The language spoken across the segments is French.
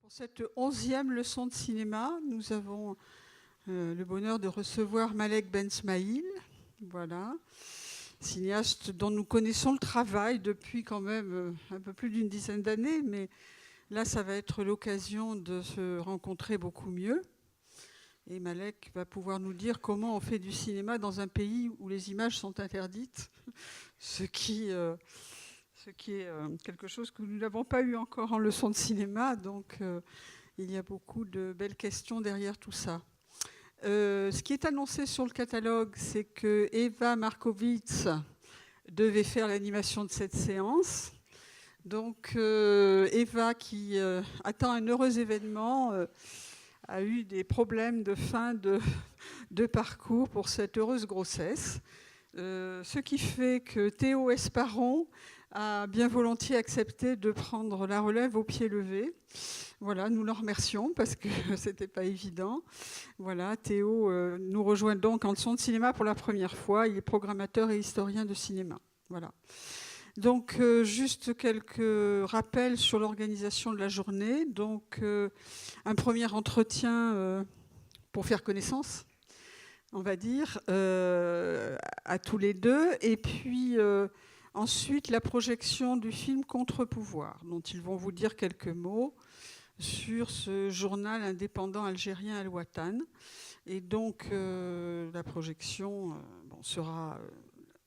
Pour cette 11e leçon de cinéma, nous avons le bonheur de recevoir Malek Bensmaïl, voilà, cinéaste dont nous connaissons le travail depuis quand même un peu plus d'une dizaine d'années, mais là, ça va être l'occasion de se rencontrer beaucoup mieux. Et Malek va pouvoir nous dire comment on fait du cinéma dans un pays où les images sont interdites, ce qui est quelque chose que nous n'avons pas eu encore en leçon de cinéma, donc il y a beaucoup de belles questions derrière tout ça. Ce qui est annoncé sur le catalogue, c'est que Eva Markovits devait faire l'animation de cette séance. Donc Eva, qui attend un heureux événement, a eu des problèmes de fin de parcours pour cette heureuse grossesse. Ce qui fait que Théo Esparon a bien volontiers accepté de prendre la relève au pied levé. Voilà, nous l'en remercions parce que ce n'était pas évident. Voilà, Théo nous rejoint donc en leçon de cinéma pour la première fois. Il est programmateur et historien de cinéma. Voilà. Donc, juste quelques rappels sur l'organisation de la journée. Donc, un premier entretien pour faire connaissance, on va dire, à tous les deux. Et puis, ensuite, la projection du film Contre-pouvoir, dont ils vont vous dire quelques mots sur ce journal indépendant algérien Al-Watan. Et donc, la projection sera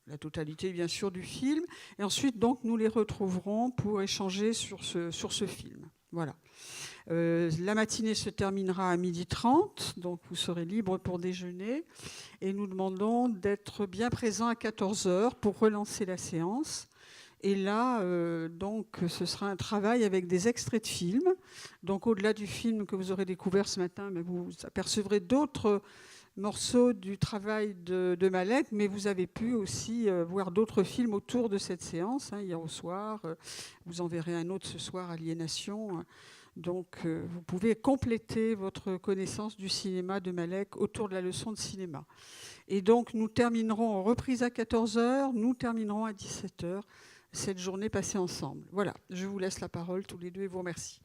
la totalité, bien sûr, du film. Et ensuite, donc, nous les retrouverons pour échanger sur ce film. Voilà. La matinée se terminera à 12h30, donc vous serez libre pour déjeuner. Et nous demandons d'être bien présents à 14h pour relancer la séance. Et là, donc, ce sera un travail avec des extraits de films. Donc, au-delà du film que vous aurez découvert ce matin, mais vous apercevrez d'autres morceaux du travail de Malek, mais vous avez pu aussi voir d'autres films autour de cette séance, hier au soir. Vous en verrez un autre ce soir, Aliénation. Donc, vous pouvez compléter votre connaissance du cinéma de Malek autour de la leçon de cinéma. Et donc, nous terminerons en reprise à 14h, nous terminerons à 17h. Cette journée passée ensemble. Voilà, je vous laisse la parole tous les deux et vous remercie.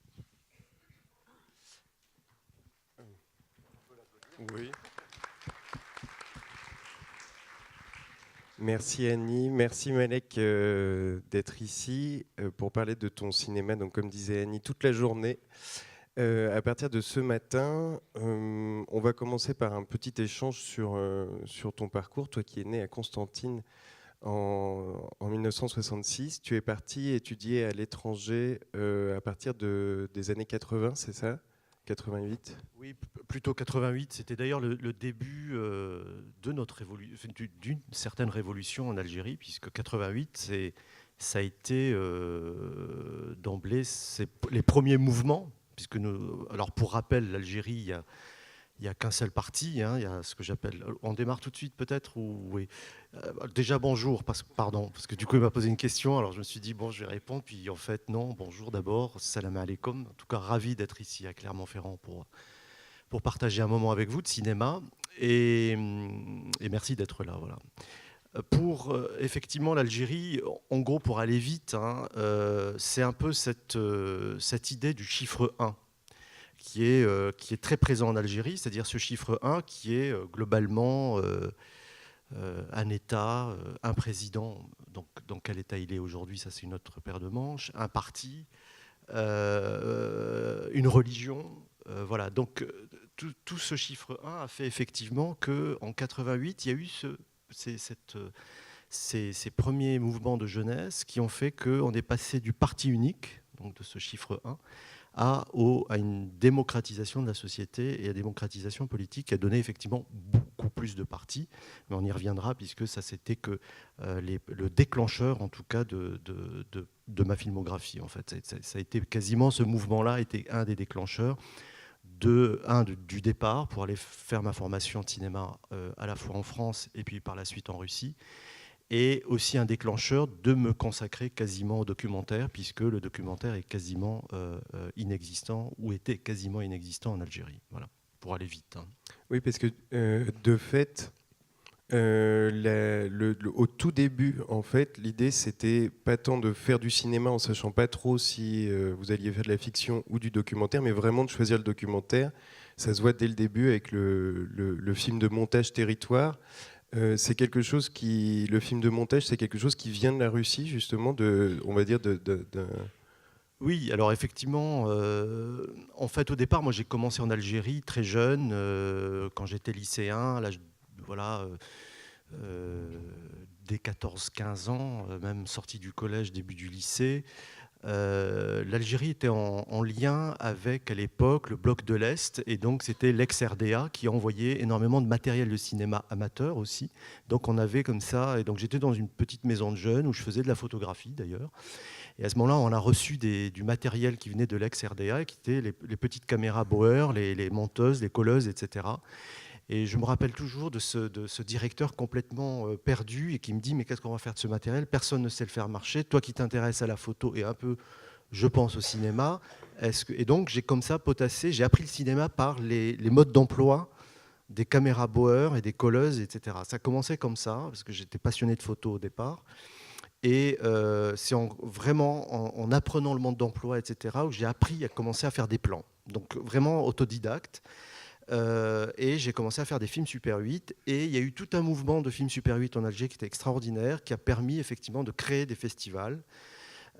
Oui. Merci Annie, merci Malek d'être ici pour parler de ton cinéma. Donc comme disait Annie, toute la journée. À partir de ce matin, on va commencer par un petit échange sur ton parcours. Toi qui es né à Constantine en 1966, tu es parti étudier à l'étranger à partir des années 80, c'est ça ? 88 ? Oui, plutôt 88. C'était d'ailleurs le début de notre révolution, d'une certaine révolution en Algérie, puisque 88, ça a été d'emblée les premiers mouvements, puisque alors pour rappel, l'Algérie, il n'y a qu'un seul parti, il y a ce que j'appelle... On démarre tout de suite peut-être ou, oui. Déjà bonjour, parce que du coup il m'a posé une question, alors je me suis dit bon je vais répondre, puis en fait non, bonjour d'abord, salam alaikum, en tout cas ravi d'être ici à Clermont-Ferrand pour partager un moment avec vous de cinéma, et merci d'être là. Voilà. Pour effectivement l'Algérie, en gros pour aller vite, c'est un peu cette idée du chiffre 1. Qui est très présent en Algérie, c'est-à-dire ce chiffre 1 qui est globalement un État, un président, donc dans quel État il est aujourd'hui, ça c'est une autre paire de manches, un parti, une religion, voilà. Donc tout ce chiffre 1 a fait effectivement qu'en 88, il y a eu ces premiers mouvements de jeunesse qui ont fait qu'on est passé du parti unique, donc de ce chiffre 1, à une démocratisation de la société et à une démocratisation politique qui a donné effectivement beaucoup plus de partis, mais on y reviendra puisque ça c'était que le déclencheur en tout cas de ma filmographie en fait. Ça a été quasiment, ce mouvement-là était un des déclencheurs du départ pour aller faire ma formation de cinéma à la fois en France et puis par la suite en Russie. Et aussi un déclencheur de me consacrer quasiment au documentaire, puisque le documentaire est quasiment inexistant, ou était quasiment inexistant en Algérie. Voilà, pour aller vite. Oui, parce que de fait, Au tout début, en fait, l'idée, c'était pas tant de faire du cinéma en sachant pas trop si vous alliez faire de la fiction ou du documentaire, mais vraiment de choisir le documentaire. Ça se voit dès le début avec le film de montage Territoire. C'est quelque chose le film de montage, c'est quelque chose qui vient de la Russie, justement, on va dire, Oui, alors effectivement, en fait, au départ, moi, j'ai commencé en Algérie très jeune, quand j'étais lycéen, à l'âge, voilà, dès 14-15 ans, même sorti du collège, début du lycée. L'Algérie était en lien avec, à l'époque, le bloc de l'Est, et donc c'était l'ex-RDA qui envoyait énormément de matériel de cinéma amateur aussi. Donc on avait comme ça, et donc j'étais dans une petite maison de jeunes où je faisais de la photographie d'ailleurs. Et à ce moment-là, on a reçu du matériel qui venait de l'ex-RDA, qui étaient les petites caméras Bauer, les monteuses, les colleuses, etc. Et je me rappelle toujours de ce directeur complètement perdu et qui me dit « Mais qu'est-ce qu'on va faire de ce matériel? Personne ne sait le faire marcher. Toi qui t'intéresses à la photo et un peu, je pense, au cinéma. » Et donc, j'ai comme ça potassé, j'ai appris le cinéma par les modes d'emploi des caméras Bauer et des colleuses, etc. Ça commençait comme ça, parce que j'étais passionné de photo au départ. Et c'est vraiment en apprenant le mode d'emploi, etc., où j'ai appris à commencer à faire des plans. Donc vraiment autodidacte. Et j'ai commencé à faire des films Super 8. Et il y a eu tout un mouvement de films Super 8 en Algérie qui était extraordinaire, qui a permis effectivement de créer des festivals.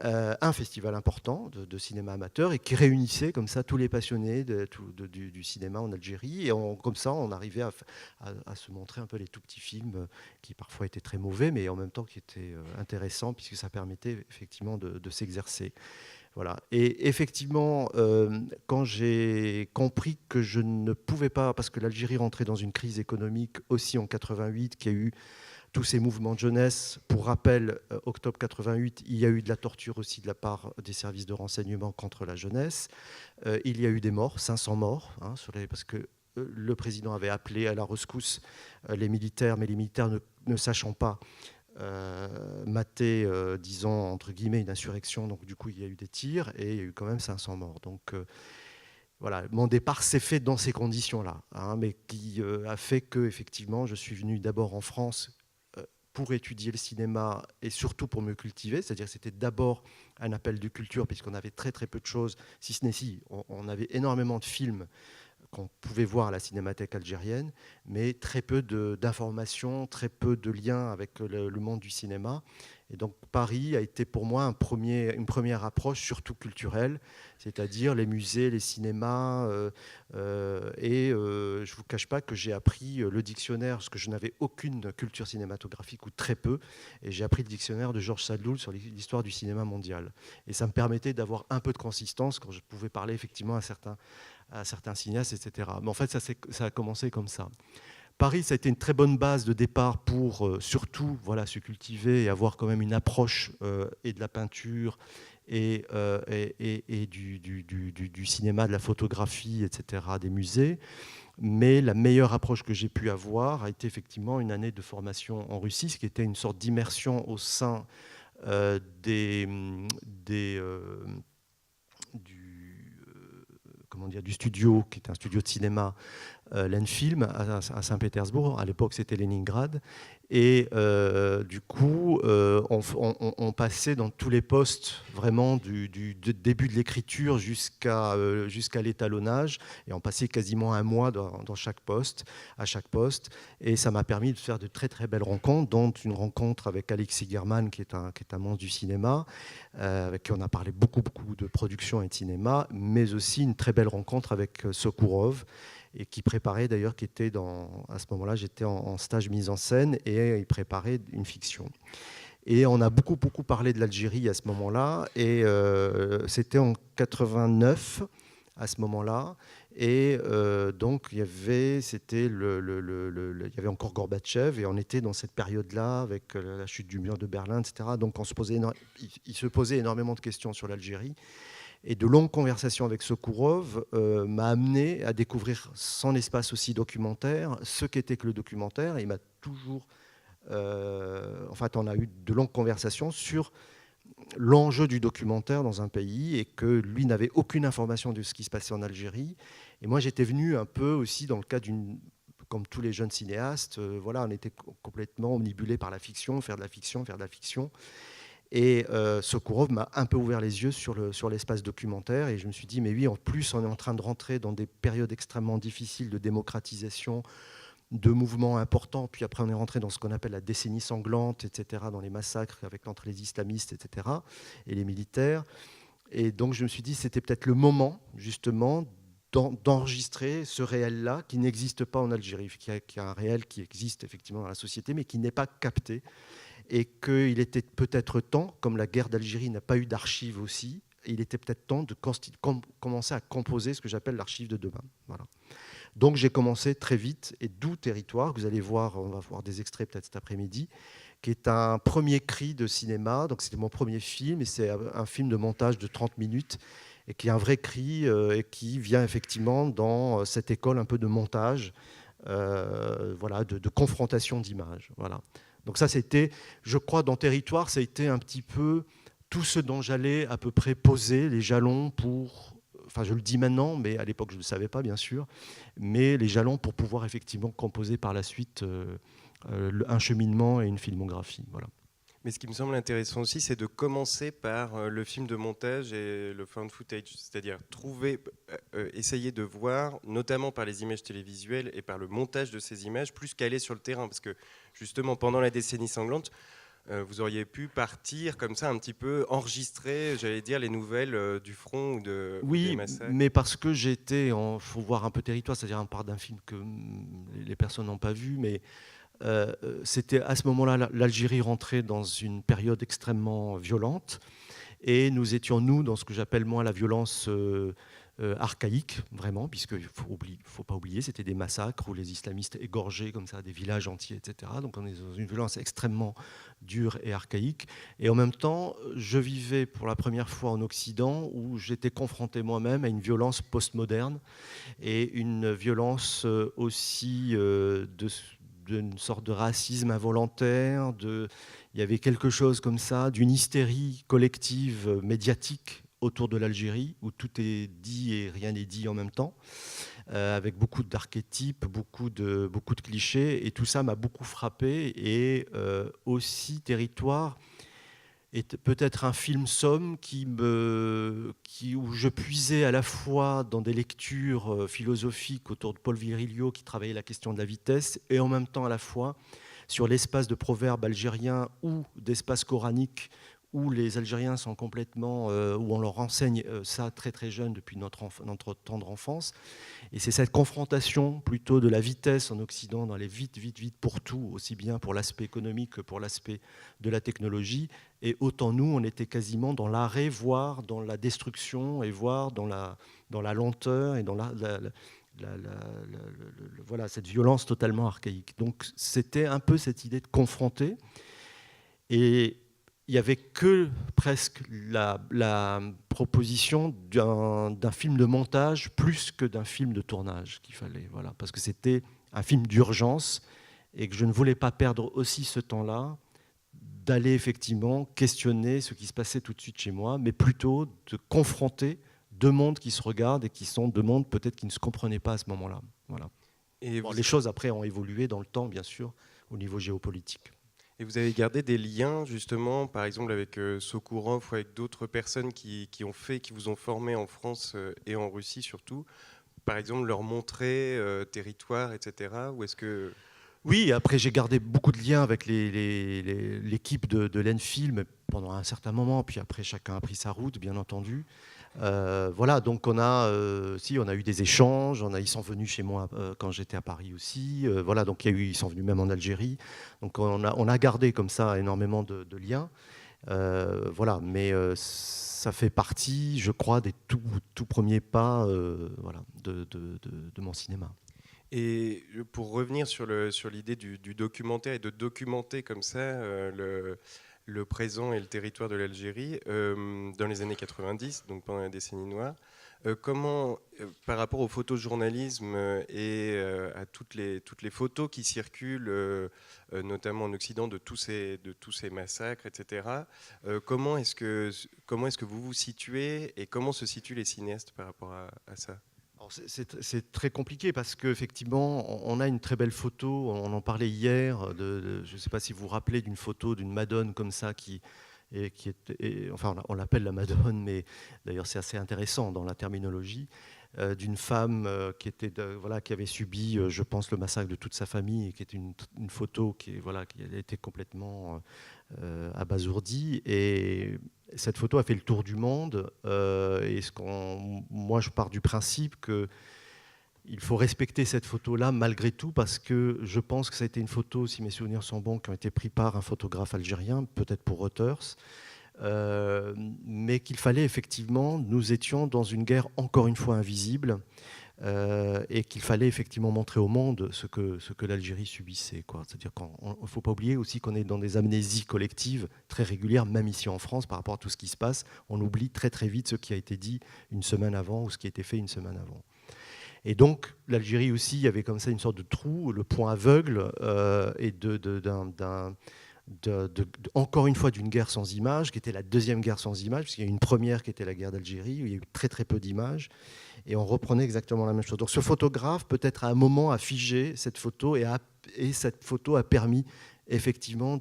Un festival important de cinéma amateur et qui réunissait comme ça tous les passionnés du cinéma en Algérie. Et comme ça, on arrivait à se montrer un peu les tout petits films qui parfois étaient très mauvais, mais en même temps qui étaient intéressants puisque ça permettait effectivement de s'exercer. Voilà. Et effectivement, quand j'ai compris que je ne pouvais pas, parce que l'Algérie rentrait dans une crise économique aussi en 88, qui a eu tous ces mouvements de jeunesse. Pour rappel, octobre 88, il y a eu de la torture aussi de la part des services de renseignement contre la jeunesse. Il y a eu des morts, 500 morts, hein, parce que le président avait appelé à la rescousse les militaires, mais les militaires ne sachant pas mater, disons, entre guillemets, une insurrection. Donc du coup, il y a eu des tirs et il y a eu quand même 500 morts. Donc voilà, mon départ s'est fait dans ces conditions-là, hein, mais qui a fait que, effectivement, je suis venu d'abord en France pour étudier le cinéma et surtout pour me cultiver, c'est-à-dire que c'était d'abord un appel de culture puisqu'on avait très très peu de choses, si ce n'est on avait énormément de films qu'on pouvait voir à la Cinémathèque algérienne, mais très peu d'informations, très peu de liens avec le monde du cinéma. Et donc Paris a été pour moi une première approche surtout culturelle, c'est-à-dire les musées, les cinémas. Je ne vous cache pas que j'ai appris le dictionnaire, parce que je n'avais aucune culture cinématographique, ou très peu, et j'ai appris le dictionnaire de Georges Sadoul sur l'histoire du cinéma mondial. Et ça me permettait d'avoir un peu de consistance quand je pouvais parler effectivement à certains cinéastes, etc. Mais en fait, ça a commencé comme ça. Paris, ça a été une très bonne base de départ pour surtout se cultiver et avoir quand même une approche et de la peinture et du cinéma, de la photographie, etc., des musées. Mais la meilleure approche que j'ai pu avoir a été effectivement une année de formation en Russie, ce qui était une sorte d'immersion au sein du studio, qui est un studio de cinéma, Lenfilm, à Saint-Pétersbourg. À l'époque, c'était Leningrad. Et du coup, on passait dans tous les postes, vraiment du début de l'écriture jusqu'à l'étalonnage. Et on passait quasiment un mois à chaque poste. Et ça m'a permis de faire de très très belles rencontres, dont une rencontre avec Alexis German, qui est un monstre du cinéma, avec qui on a parlé beaucoup de production et de cinéma, mais aussi une très belle rencontre avec Sokourov, et qui préparait d'ailleurs, à ce moment-là, j'étais en stage mise en scène, et il préparait une fiction. Et on a beaucoup parlé de l'Algérie à ce moment-là, et c'était en 89 à ce moment-là, et donc il y avait encore Gorbatchev, et on était dans cette période-là avec la chute du mur de Berlin, etc. Donc il se posait énormément de questions sur l'Algérie. Et de longues conversations avec Sokourov m'a amené à découvrir son espace aussi documentaire, ce qu'était que le documentaire. Et il m'a toujours... en fait, on a eu de longues conversations sur l'enjeu du documentaire dans un pays, et que lui n'avait aucune information de ce qui se passait en Algérie. Et moi, j'étais venu un peu aussi dans le cadre comme tous les jeunes cinéastes, voilà, on était complètement omnibulé par la fiction, faire de la fiction, faire de la fiction. Et Sokourov m'a un peu ouvert les yeux sur l'espace documentaire, et je me suis dit, mais oui, en plus, on est en train de rentrer dans des périodes extrêmement difficiles de démocratisation, de mouvements importants, puis après on est rentré dans ce qu'on appelle la décennie sanglante, etc., dans les massacres entre les islamistes, etc., et les militaires. Et donc je me suis dit, c'était peut-être le moment, justement, d'enregistrer ce réel-là, qui n'existe pas en Algérie, qui est un réel qui existe effectivement dans la société, mais qui n'est pas capté, et qu'il était peut-être temps, comme la guerre d'Algérie n'a pas eu d'archives aussi, il était peut-être temps de commencer à composer ce que j'appelle l'archive de demain. Voilà. Donc j'ai commencé très vite, et d'où Territoire, que vous allez voir, on va voir des extraits peut-être cet après-midi, qui est un premier cri de cinéma. Donc c'était mon premier film, et c'est un film de montage de 30 minutes, et qui est un vrai cri, et qui vient effectivement dans cette école un peu de montage, voilà, de confrontation d'images. Voilà. Donc ça, c'était, je crois, dans Territoire, ça a été un petit peu tout ce dont j'allais à peu près poser les jalons pour... Enfin, je le dis maintenant, mais à l'époque, je ne le savais pas, bien sûr, mais les jalons pour pouvoir effectivement composer par la suite un cheminement et une filmographie. Voilà. Mais ce qui me semble intéressant aussi, c'est de commencer par le film de montage et le found footage, c'est-à-dire essayer de voir, notamment par les images télévisuelles et par le montage de ces images, plus qu'aller sur le terrain. Parce que justement, pendant la décennie sanglante, vous auriez pu partir comme ça un petit peu, enregistrer, j'allais dire, les nouvelles du front ou des massacres. Mais parce que j'étais, il faut voir un peu Territoire, c'est-à-dire on part d'un film que les personnes n'ont pas vu, mais c'était à ce moment-là, l'Algérie rentrait dans une période extrêmement violente, et nous étions, nous, dans ce que j'appelle moi la violence archaïque, vraiment, puisqu'il ne faut pas oublier, c'était des massacres où les islamistes égorgeaient comme ça des villages entiers, etc. Donc on est dans une violence extrêmement dure et archaïque. Et en même temps, je vivais pour la première fois en Occident, où j'étais confronté moi-même à une violence postmoderne, et une violence aussi d'une sorte de racisme involontaire, il y avait quelque chose comme ça, d'une hystérie collective médiatique autour de l'Algérie, où tout est dit et rien n'est dit en même temps, avec beaucoup d'archétypes, beaucoup de clichés, et tout ça m'a beaucoup frappé, et aussi Territoire est peut-être un film somme où je puisais à la fois dans des lectures philosophiques autour de Paul Virilio, qui travaillait la question de la vitesse, et en même temps à la fois sur l'espace de proverbes algériens ou d'espace coranique, où les Algériens sont complètement, où on leur enseigne ça très très jeune depuis notre tendre enfance. Et c'est cette confrontation plutôt de la vitesse en Occident, dans les vite pour tout, aussi bien pour l'aspect économique que pour l'aspect de la technologie. Et autant nous, on était quasiment dans l'arrêt, voire dans la destruction, et voire dans la lenteur et dans voilà, cette violence totalement archaïque. Donc c'était un peu cette idée de confronter. Et il n'y avait que presque la proposition d'un film de montage plus que d'un film de tournage qu'il fallait. Voilà, parce que c'était un film d'urgence, et que je ne voulais pas perdre aussi ce temps-là d'aller effectivement questionner ce qui se passait tout de suite chez moi, mais plutôt de confronter deux mondes qui se regardent et qui sont deux mondes peut-être qui ne se comprenaient pas à ce moment-là. Voilà. Et les choses après ont évolué dans le temps, bien sûr, au niveau géopolitique. Et vous avez gardé des liens, justement, par exemple avec Sokourov ou avec d'autres personnes qui vous ont formé en France et en Russie surtout, par exemple leur montrer Territoire, etc. Ou est-ce que... Oui, après j'ai gardé beaucoup de liens avec l'équipe de l'Enfilm pendant un certain moment, puis après chacun a pris sa route, bien entendu. Voilà, donc on a eu des échanges, ils sont venus chez moi quand j'étais à Paris aussi. Voilà, donc ils sont venus même en Algérie. Donc on a gardé comme ça énormément de liens. Voilà, mais ça fait partie, je crois, des tout premiers pas voilà, de mon cinéma. Et pour revenir sur l'idée du documentaire et de documenter comme ça le présent et le territoire de l'Algérie dans les années 90, donc pendant la décennie noire, comment, par rapport au photojournalisme et à toutes les photos qui circulent, notamment en Occident, de tous ces massacres, etc., comment est-ce que vous vous situez et comment se situent les cinéastes par rapport à ça ? C'est très compliqué parce qu'effectivement, on a une très belle photo, on en parlait hier, je ne sais pas si vous vous rappelez d'une photo d'une Madone comme ça enfin on l'appelle la Madone, mais d'ailleurs c'est assez intéressant dans la terminologie, d'une femme qui avait subi, je pense, le massacre de toute sa famille, et qui était une photo qui a été complètement abasourdie. Et cette photo a fait le tour du monde. Moi, je pars du principe qu'il faut respecter cette photo-là malgré tout, parce que je pense que ça a été une photo, si mes souvenirs sont bons, qui ont été pris par un photographe algérien, peut-être pour Reuters. Mais qu'il fallait effectivement, nous étions dans une guerre encore une fois invisible, et qu'il fallait effectivement montrer au monde ce que l'Algérie subissait, quoi. C'est-à-dire qu'il ne faut pas oublier aussi qu'on est dans des amnésies collectives très régulières, même ici en France, par rapport à tout ce qui se passe. On oublie très très vite ce qui a été dit une semaine avant ou ce qui a été fait une semaine avant. Et donc l'Algérie aussi, il y avait comme ça une sorte de trou, le point aveugle, et encore une fois d'une guerre sans images, qui était la deuxième guerre sans images, parce qu'il y a eu une première qui était la guerre d'Algérie, où il y a eu très très peu d'images, et on reprenait exactement la même chose. Donc ce photographe, peut-être à un moment, a figé cette photo, et cette photo a permis effectivement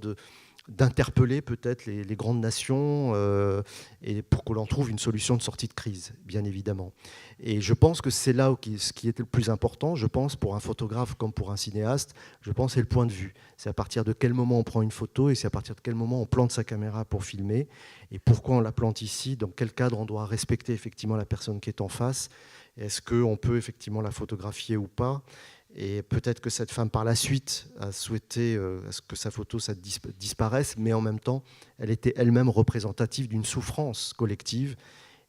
d'interpeller peut-être les grandes nations, et pour que l'on trouve une solution de sortie de crise, bien évidemment. Et je pense que c'est là ce qui était le plus important, je pense, pour un photographe comme pour un cinéaste, je pense, c'est le point de vue. C'est à partir de quel moment on prend une photo, et c'est à partir de quel moment on plante sa caméra pour filmer, et pourquoi on la plante ici, dans quel cadre on doit respecter effectivement la personne qui est en face, est-ce qu'on peut effectivement la photographier ou pas. Et peut-être que cette femme, par la suite, a souhaité que sa photo disparaisse, mais en même temps, elle était elle-même représentative d'une souffrance collective,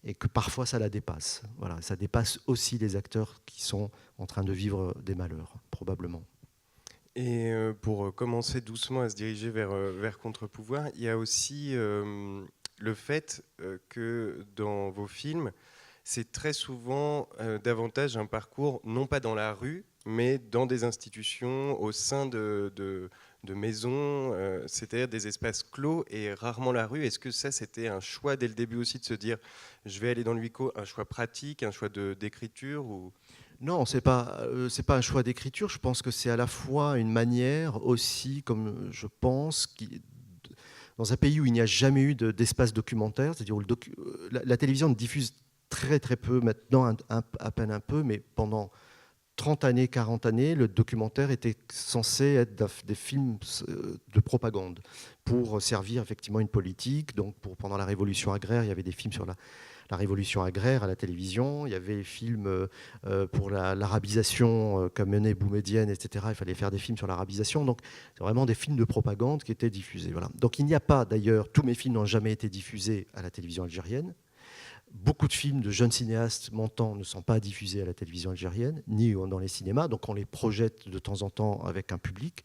et que parfois ça la dépasse. Voilà, ça dépasse aussi les acteurs qui sont en train de vivre des malheurs, probablement. Et pour commencer doucement à se diriger vers Contre-Pouvoir, il y a aussi le fait que dans vos films, c'est très souvent davantage un parcours, non pas dans la rue, mais dans des institutions, au sein de maisons, c'est-à-dire des espaces clos et rarement la rue. Est-ce que ça, c'était un choix dès le début aussi de se dire je vais aller dans le huis clos, un choix pratique, un choix d'écriture ou... Non, c'est pas un choix d'écriture. Je pense que c'est à la fois une manière aussi, comme je pense, dans un pays où il n'y a jamais eu d'espace documentaire, c'est-à-dire où la télévision ne diffuse très très peu, maintenant à peine un peu, mais pendant 30 années, 40 années, le documentaire était censé être des films de propagande pour servir effectivement une politique. Donc pendant la Révolution agraire, il y avait des films sur la Révolution agraire à la télévision, il y avait des films pour l'arabisation qu'a mené Boumedienne, etc. Il fallait faire des films sur l'arabisation. Donc c'est vraiment des films de propagande qui étaient diffusés. Voilà. Donc il n'y a pas, d'ailleurs, tous mes films n'ont jamais été diffusés à la télévision algérienne. Beaucoup de films de jeunes cinéastes montants ne sont pas diffusés à la télévision algérienne, ni dans les cinémas, donc on les projette de temps en temps avec un public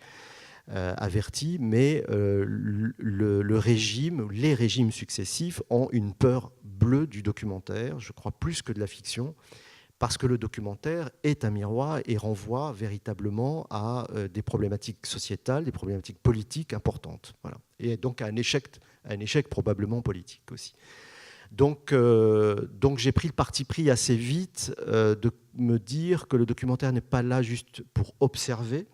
averti, mais le régime, les régimes successifs ont une peur bleue du documentaire, je crois plus que de la fiction, parce que le documentaire est un miroir et renvoie véritablement à des problématiques sociétales, des problématiques politiques importantes. Voilà. Et donc à un échec probablement politique aussi. Donc j'ai pris le parti pris assez vite de me dire que le documentaire n'est pas là juste pour observer,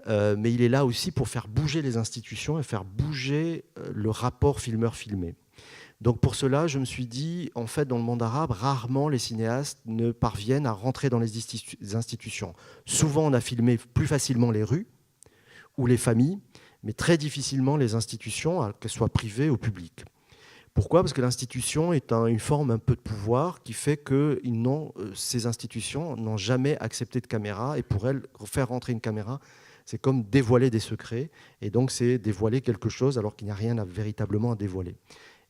mais il est là aussi pour faire bouger les institutions et faire bouger le rapport filmeur-filmé. Donc pour cela, je me suis dit, en fait, dans le monde arabe, rarement les cinéastes ne parviennent à rentrer dans les institutions. Souvent, on a filmé plus facilement les rues ou les familles, mais très difficilement les institutions, qu'elles soient privées ou publiques. Pourquoi ? Parce que l'institution est une forme un peu de pouvoir qui fait que ces institutions n'ont jamais accepté de caméra, et pour elles, faire rentrer une caméra, c'est comme dévoiler des secrets, et donc c'est dévoiler quelque chose alors qu'il n'y a rien véritablement à dévoiler.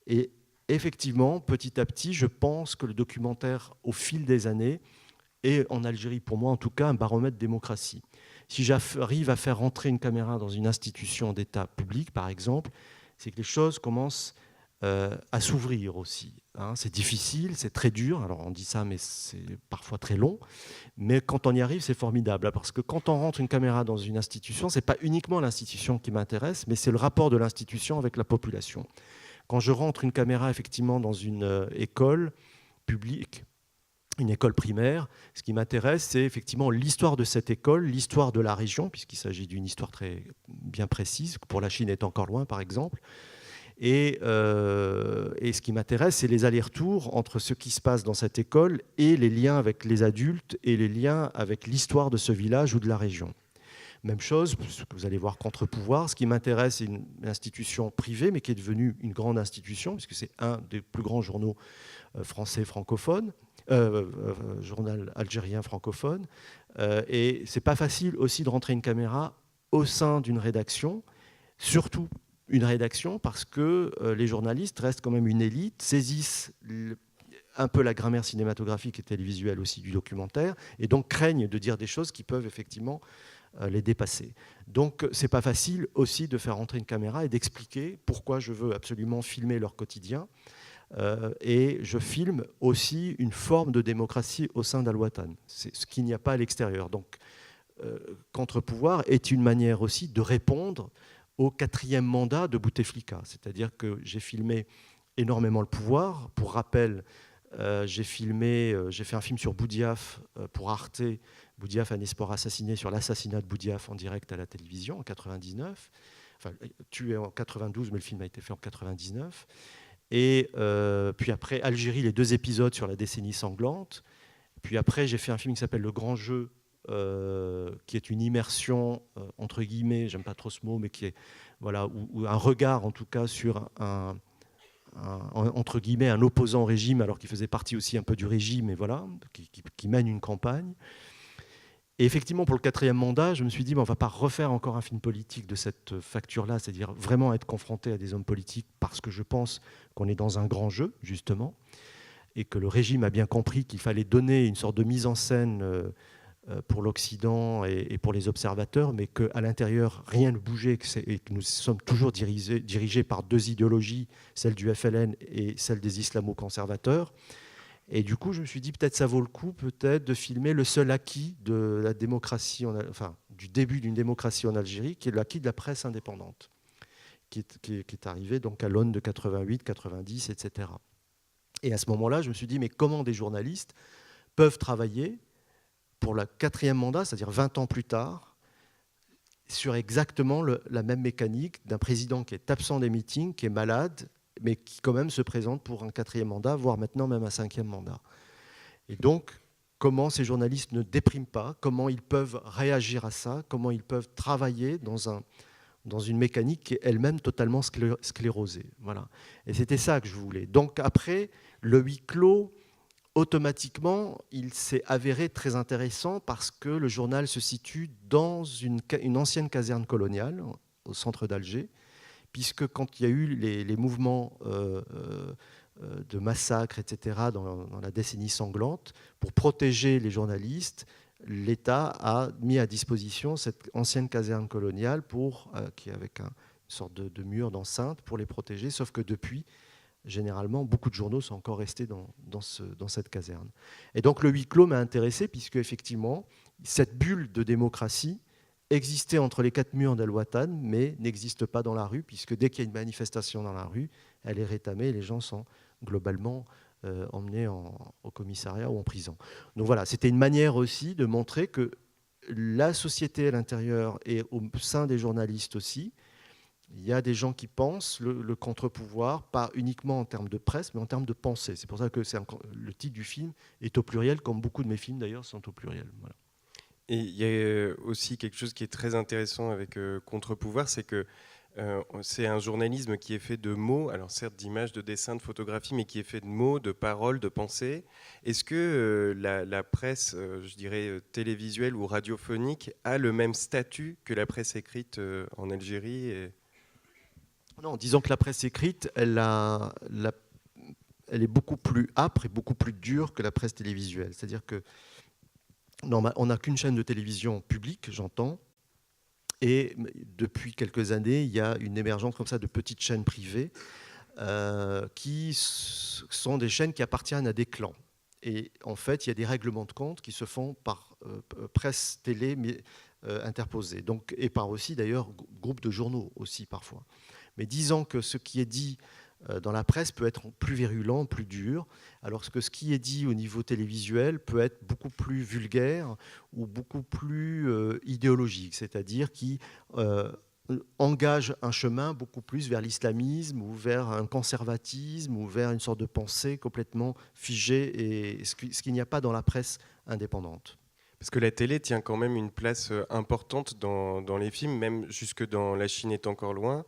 Et effectivement, petit à petit, je pense que le documentaire, au fil des années, est en Algérie, pour moi en tout cas, un baromètre de démocratie. Si j'arrive à faire rentrer une caméra dans une institution d'État public, par exemple, c'est que les choses commencent à s'ouvrir aussi. C'est difficile, c'est très dur. Alors on dit ça, mais c'est parfois très long. Mais quand on y arrive, c'est formidable. Parce que quand on rentre une caméra dans une institution, ce n'est pas uniquement l'institution qui m'intéresse, mais c'est le rapport de l'institution avec la population. Quand je rentre une caméra effectivement dans une école publique, une école primaire. Ce qui m'intéresse, c'est effectivement l'histoire de cette école, l'histoire de la région, puisqu'il s'agit d'une histoire très bien précise, pour la Chine est encore loin, par exemple. Et ce qui m'intéresse, c'est les allers-retours entre ce qui se passe dans cette école et les liens avec les adultes et les liens avec l'histoire de ce village ou de la région. Même chose, vous allez voir Contre-pouvoir. Ce qui m'intéresse, c'est une institution privée, mais qui est devenue une grande institution, puisque c'est un des plus grands journaux français francophones, journal algérien francophone. Et c'est pas facile aussi de rentrer une caméra au sein d'une rédaction, surtout une rédaction, parce que les journalistes restent quand même une élite, saisissent un peu la grammaire cinématographique et télévisuelle aussi du documentaire, et donc craignent de dire des choses qui peuvent effectivement les dépasser. Donc c'est pas facile aussi de faire rentrer une caméra et d'expliquer pourquoi je veux absolument filmer leur quotidien. Et je filme aussi une forme de démocratie au sein d'Al-Watan. C'est ce qu'il n'y a pas à l'extérieur. Donc Contre-pouvoir est une manière aussi de répondre au 4e mandat de Bouteflika. C'est-à-dire que j'ai filmé énormément le pouvoir. Pour rappel, j'ai fait un film sur Boudiaf pour Arte. Boudiaf, un espoir assassiné, sur l'assassinat de Boudiaf en direct à la télévision en 99. Enfin, tué en 92, mais le film a été fait en 99. Et puis après, Algérie, les 2 épisodes sur la décennie sanglante. Puis après, j'ai fait un film qui s'appelle Le Grand Jeu, qui est une immersion, entre guillemets, j'aime pas trop ce mot, mais qui est voilà, ou un regard en tout cas sur entre guillemets, un opposant au régime, alors qu'il faisait partie aussi un peu du régime, et voilà, qui mène une campagne. Et effectivement, pour le 4e mandat, je me suis dit, on ne va pas refaire encore un film politique de cette facture-là, c'est-à-dire vraiment être confronté à des hommes politiques, parce que je pense qu'on est dans un grand jeu, justement, et que le régime a bien compris qu'il fallait donner une sorte de mise en scène pour l'Occident et pour les observateurs, mais qu'à l'intérieur, rien ne bougeait, et que nous sommes toujours dirigés par 2 idéologies, celle du FLN et celle des islamo-conservateurs. Et du coup, je me suis dit, peut-être ça vaut le coup peut-être de filmer le seul acquis de la démocratie, du début d'une démocratie en Algérie, qui est l'acquis de la presse indépendante, qui est arrivé donc à l'aune de 88, 90, etc. Et à ce moment-là, je me suis dit, mais comment des journalistes peuvent travailler pour le 4e mandat, c'est-à-dire 20 ans plus tard, sur exactement la même mécanique d'un président qui est absent des meetings, qui est malade, mais qui quand même se présente pour un 4e mandat, voire maintenant même un 5e mandat. Et donc, comment ces journalistes ne dépriment pas, comment ils peuvent réagir à ça, comment ils peuvent travailler dans une mécanique qui est elle-même totalement sclérosée. Voilà. Et c'était ça que je voulais. Donc après, le huis clos, automatiquement, il s'est avéré très intéressant parce que le journal se situe dans une ancienne caserne coloniale au centre d'Alger, puisque quand il y a eu les mouvements de massacres, etc., dans la décennie sanglante, pour protéger les journalistes, l'État a mis à disposition cette ancienne caserne coloniale qui est avec une sorte de mur d'enceinte pour les protéger, sauf que depuis, généralement, beaucoup de journaux sont encore restés dans cette caserne. Et donc le huis clos m'a intéressé, puisque effectivement, cette bulle de démocratie existait entre les 4 murs d'Al-Watan, mais n'existe pas dans la rue, puisque dès qu'il y a une manifestation dans la rue, elle est rétamée et les gens sont globalement emmenés au commissariat ou en prison. Donc voilà, c'était une manière aussi de montrer que la société à l'intérieur et au sein des journalistes aussi, il y a des gens qui pensent le contre-pouvoir, pas uniquement en termes de presse, mais en termes de pensée. C'est pour ça que le titre du film est au pluriel, comme beaucoup de mes films d'ailleurs sont au pluriel. Voilà. Et il y a aussi quelque chose qui est très intéressant avec Contre-pouvoir, c'est que c'est un journalisme qui est fait de mots, alors certes d'images, de dessins, de photographies, mais qui est fait de mots, de paroles, de pensées. Est-ce que la presse, je dirais télévisuelle ou radiophonique, a le même statut que la presse écrite en Algérie Non, disons que la presse écrite, elle est beaucoup plus âpre et beaucoup plus dure que la presse télévisuelle. C'est-à-dire que on n'a qu'une chaîne de télévision publique, j'entends, et depuis quelques années, il y a une émergence comme ça de petites chaînes privées qui sont des chaînes qui appartiennent à des clans. Et en fait, il y a des règlements de compte qui se font par presse télé interposée, et par aussi d'ailleurs groupes de journaux aussi parfois. Mais disons que ce qui est dit dans la presse peut être plus virulent, plus dur, alors que ce qui est dit au niveau télévisuel peut être beaucoup plus vulgaire ou beaucoup plus idéologique, c'est-à-dire qui engage un chemin beaucoup plus vers l'islamisme ou vers un conservatisme ou vers une sorte de pensée complètement figée, et ce qu'il n'y a pas dans la presse indépendante. Parce que la télé tient quand même une place importante dans les films, même jusque dans La Chine est encore loin.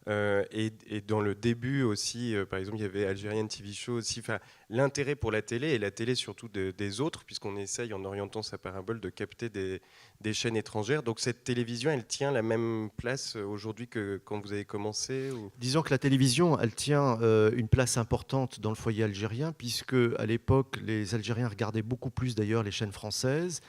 Et dans le début aussi, par exemple, il y avait Algerian TV Show aussi. L'intérêt pour la télé, et la télé surtout des autres, puisqu'on essaye en orientant sa parabole de capter des chaînes étrangères. Donc cette télévision, elle tient la même place aujourd'hui que quand vous avez commencé ou... Disons que la télévision, elle tient une place importante dans le foyer algérien, puisque à l'époque, les Algériens regardaient beaucoup plus d'ailleurs les chaînes françaises,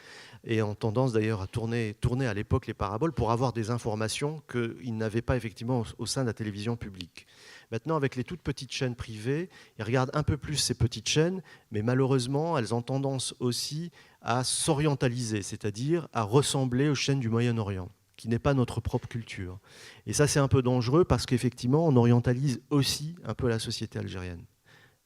et ont tendance d'ailleurs à tourner à l'époque les paraboles pour avoir des informations qu'ils n'avaient pas effectivement au sein de la télévision publique. Maintenant, avec les toutes petites chaînes privées, ils regardent un peu plus ces petites chaînes, mais malheureusement, elles ont tendance aussi à s'orientaliser, c'est-à-dire à ressembler aux chaînes du Moyen-Orient, qui n'est pas notre propre culture. Et ça, c'est un peu dangereux parce qu'effectivement, on orientalise aussi un peu la société algérienne.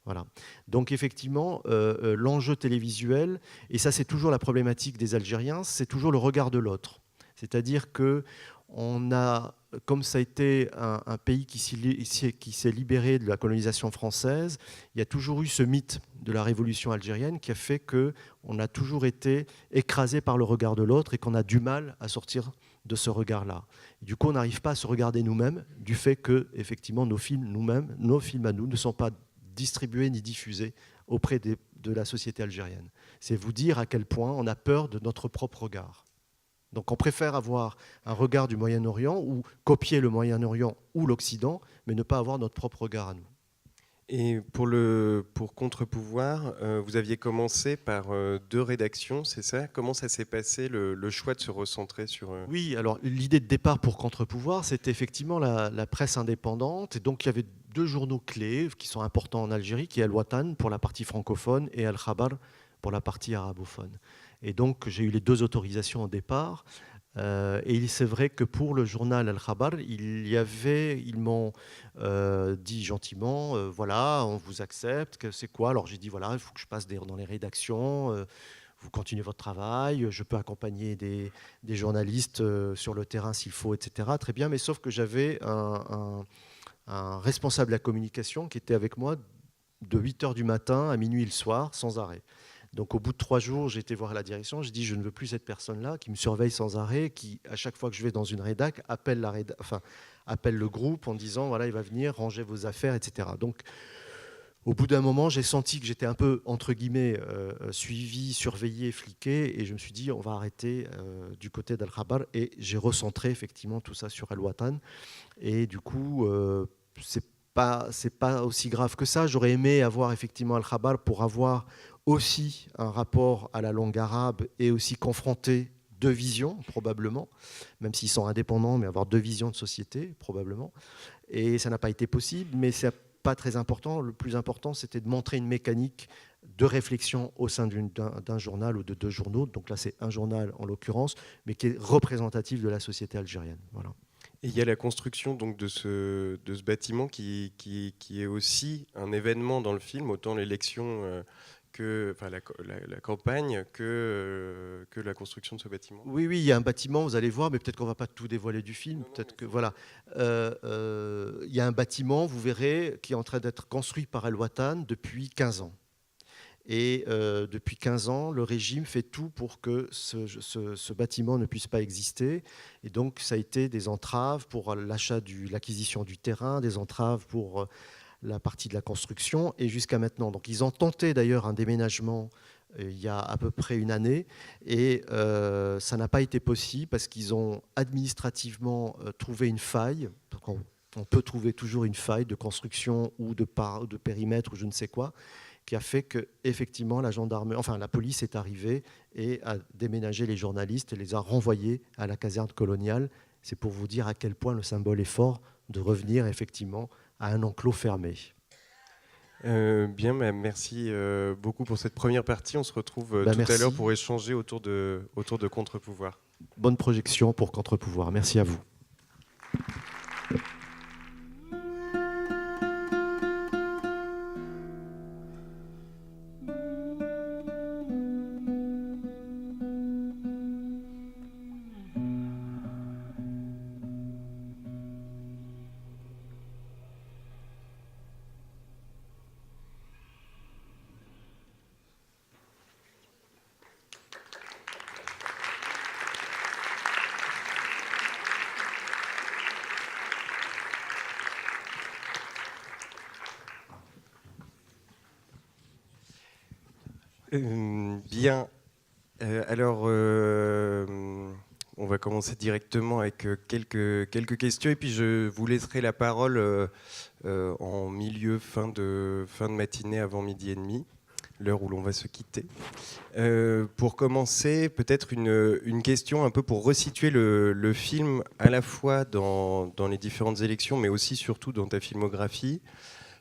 Voilà. Donc effectivement, l'enjeu télévisuel, et ça c'est toujours la problématique des Algériens, c'est toujours le regard de l'autre. C'est-à-dire que on a, comme ça a été un pays qui s'est libéré de la colonisation française, il y a toujours eu ce mythe de la révolution algérienne qui a fait qu'on a toujours été écrasé par le regard de l'autre et qu'on a du mal à sortir de ce regard-là. Du coup, on n'arrive pas à se regarder nous-mêmes du fait que effectivement nos films à nous ne sont pas distribués ni diffusés auprès de la société algérienne. C'est vous dire à quel point on a peur de notre propre regard. Donc on préfère avoir un regard du Moyen-Orient ou copier le Moyen-Orient ou l'Occident, mais ne pas avoir notre propre regard à nous. Et pour Contre-Pouvoir, vous aviez commencé par 2 rédactions, c'est ça? Comment ça s'est passé, le choix de se recentrer sur... Oui, alors l'idée de départ pour Contre-Pouvoir, c'était effectivement la presse indépendante. Et donc il y avait 2 journaux clés qui sont importants en Algérie, qui est Al-Watan pour la partie francophone et Al-Khabar pour la partie arabophone. Et donc j'ai eu les 2 autorisations au départ. Et c'est vrai que pour le journal Al-Khabar, ils m'ont dit gentiment, voilà, on vous accepte, que c'est quoi? Alors j'ai dit, voilà, il faut que je passe dans les rédactions, vous continuez votre travail, je peux accompagner des journalistes sur le terrain s'il faut, etc. Très bien, mais sauf que j'avais un responsable de la communication qui était avec moi de 8h du matin à minuit le soir, sans arrêt. Donc au bout de 3 jours, j'ai été voir la direction, j'ai dit je ne veux plus cette personne-là qui me surveille sans arrêt, qui à chaque fois que je vais dans une rédac appelle le groupe en disant voilà, il va venir ranger vos affaires, etc. Donc au bout d'un moment, j'ai senti que j'étais un peu entre guillemets suivi, surveillé, fliqué, et je me suis dit on va arrêter du côté d'Al-Khabar, et j'ai recentré effectivement tout ça sur Al-Watan. Et du coup, c'est pas aussi grave que ça. J'aurais aimé avoir effectivement Al-Khabar pour avoir aussi un rapport à la langue arabe et aussi confronter 2 visions, probablement, même s'ils sont indépendants, mais avoir 2 visions de société, probablement. Et ça n'a pas été possible, mais c'est pas très important. Le plus important, c'était de montrer une mécanique de réflexion au sein d'un journal ou de 2 journaux. Donc là, c'est un journal en l'occurrence, mais qui est représentatif de la société algérienne. Voilà. Et il y a la construction donc, de ce bâtiment qui est aussi un événement dans le film, autant l'élection... la campagne que la construction de ce bâtiment. Oui, il y a un bâtiment, vous allez voir, mais peut-être qu'on ne va pas tout dévoiler du film. Voilà. Il y a un bâtiment, vous verrez, qui est en train d'être construit par Al-Watan depuis 15 ans. Et depuis 15 ans, le régime fait tout pour que ce bâtiment ne puisse pas exister. Et donc, ça a été des entraves pour l'acquisition du terrain, des entraves pour... la partie de la construction, et jusqu'à maintenant. Donc ils ont tenté d'ailleurs un déménagement il y a à peu près 1 année, et ça n'a pas été possible parce qu'ils ont administrativement trouvé une faille. On peut trouver toujours une faille de construction ou de périmètre ou je ne sais quoi, qui a fait que effectivement la police est arrivée et a déménagé les journalistes et les a renvoyés à la caserne coloniale. C'est pour vous dire à quel point le symbole est fort de revenir effectivement à un enclos fermé. Bien, merci beaucoup pour cette première partie. On se retrouve tout à l'heure pour échanger autour de Contre-Pouvoir. Bonne projection pour Contre-Pouvoir. Merci à vous. Bien. Alors, on va commencer directement avec quelques questions et puis je vous laisserai la parole en milieu, fin de matinée, avant midi et demi, l'heure où l'on va se quitter. Pour commencer, peut-être une question un peu pour resituer le film à la fois dans les différentes élections, mais aussi surtout dans ta filmographie.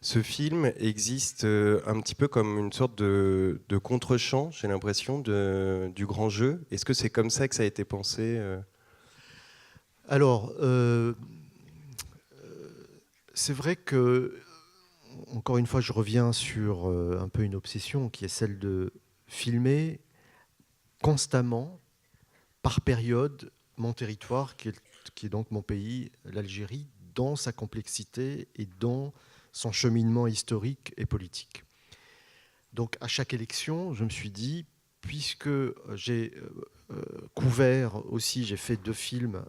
Ce film existe un petit peu comme une sorte de contre-champ, j'ai l'impression, du grand jeu. Est-ce que c'est comme ça que ça a été pensé Alors, c'est vrai que, encore une fois, je reviens sur un peu une obsession qui est celle de filmer constamment, par période, mon territoire, qui est donc mon pays, l'Algérie, dans sa complexité et dans son cheminement historique et politique. Donc à chaque élection, je me suis dit, puisque j'ai couvert aussi, j'ai fait 2 films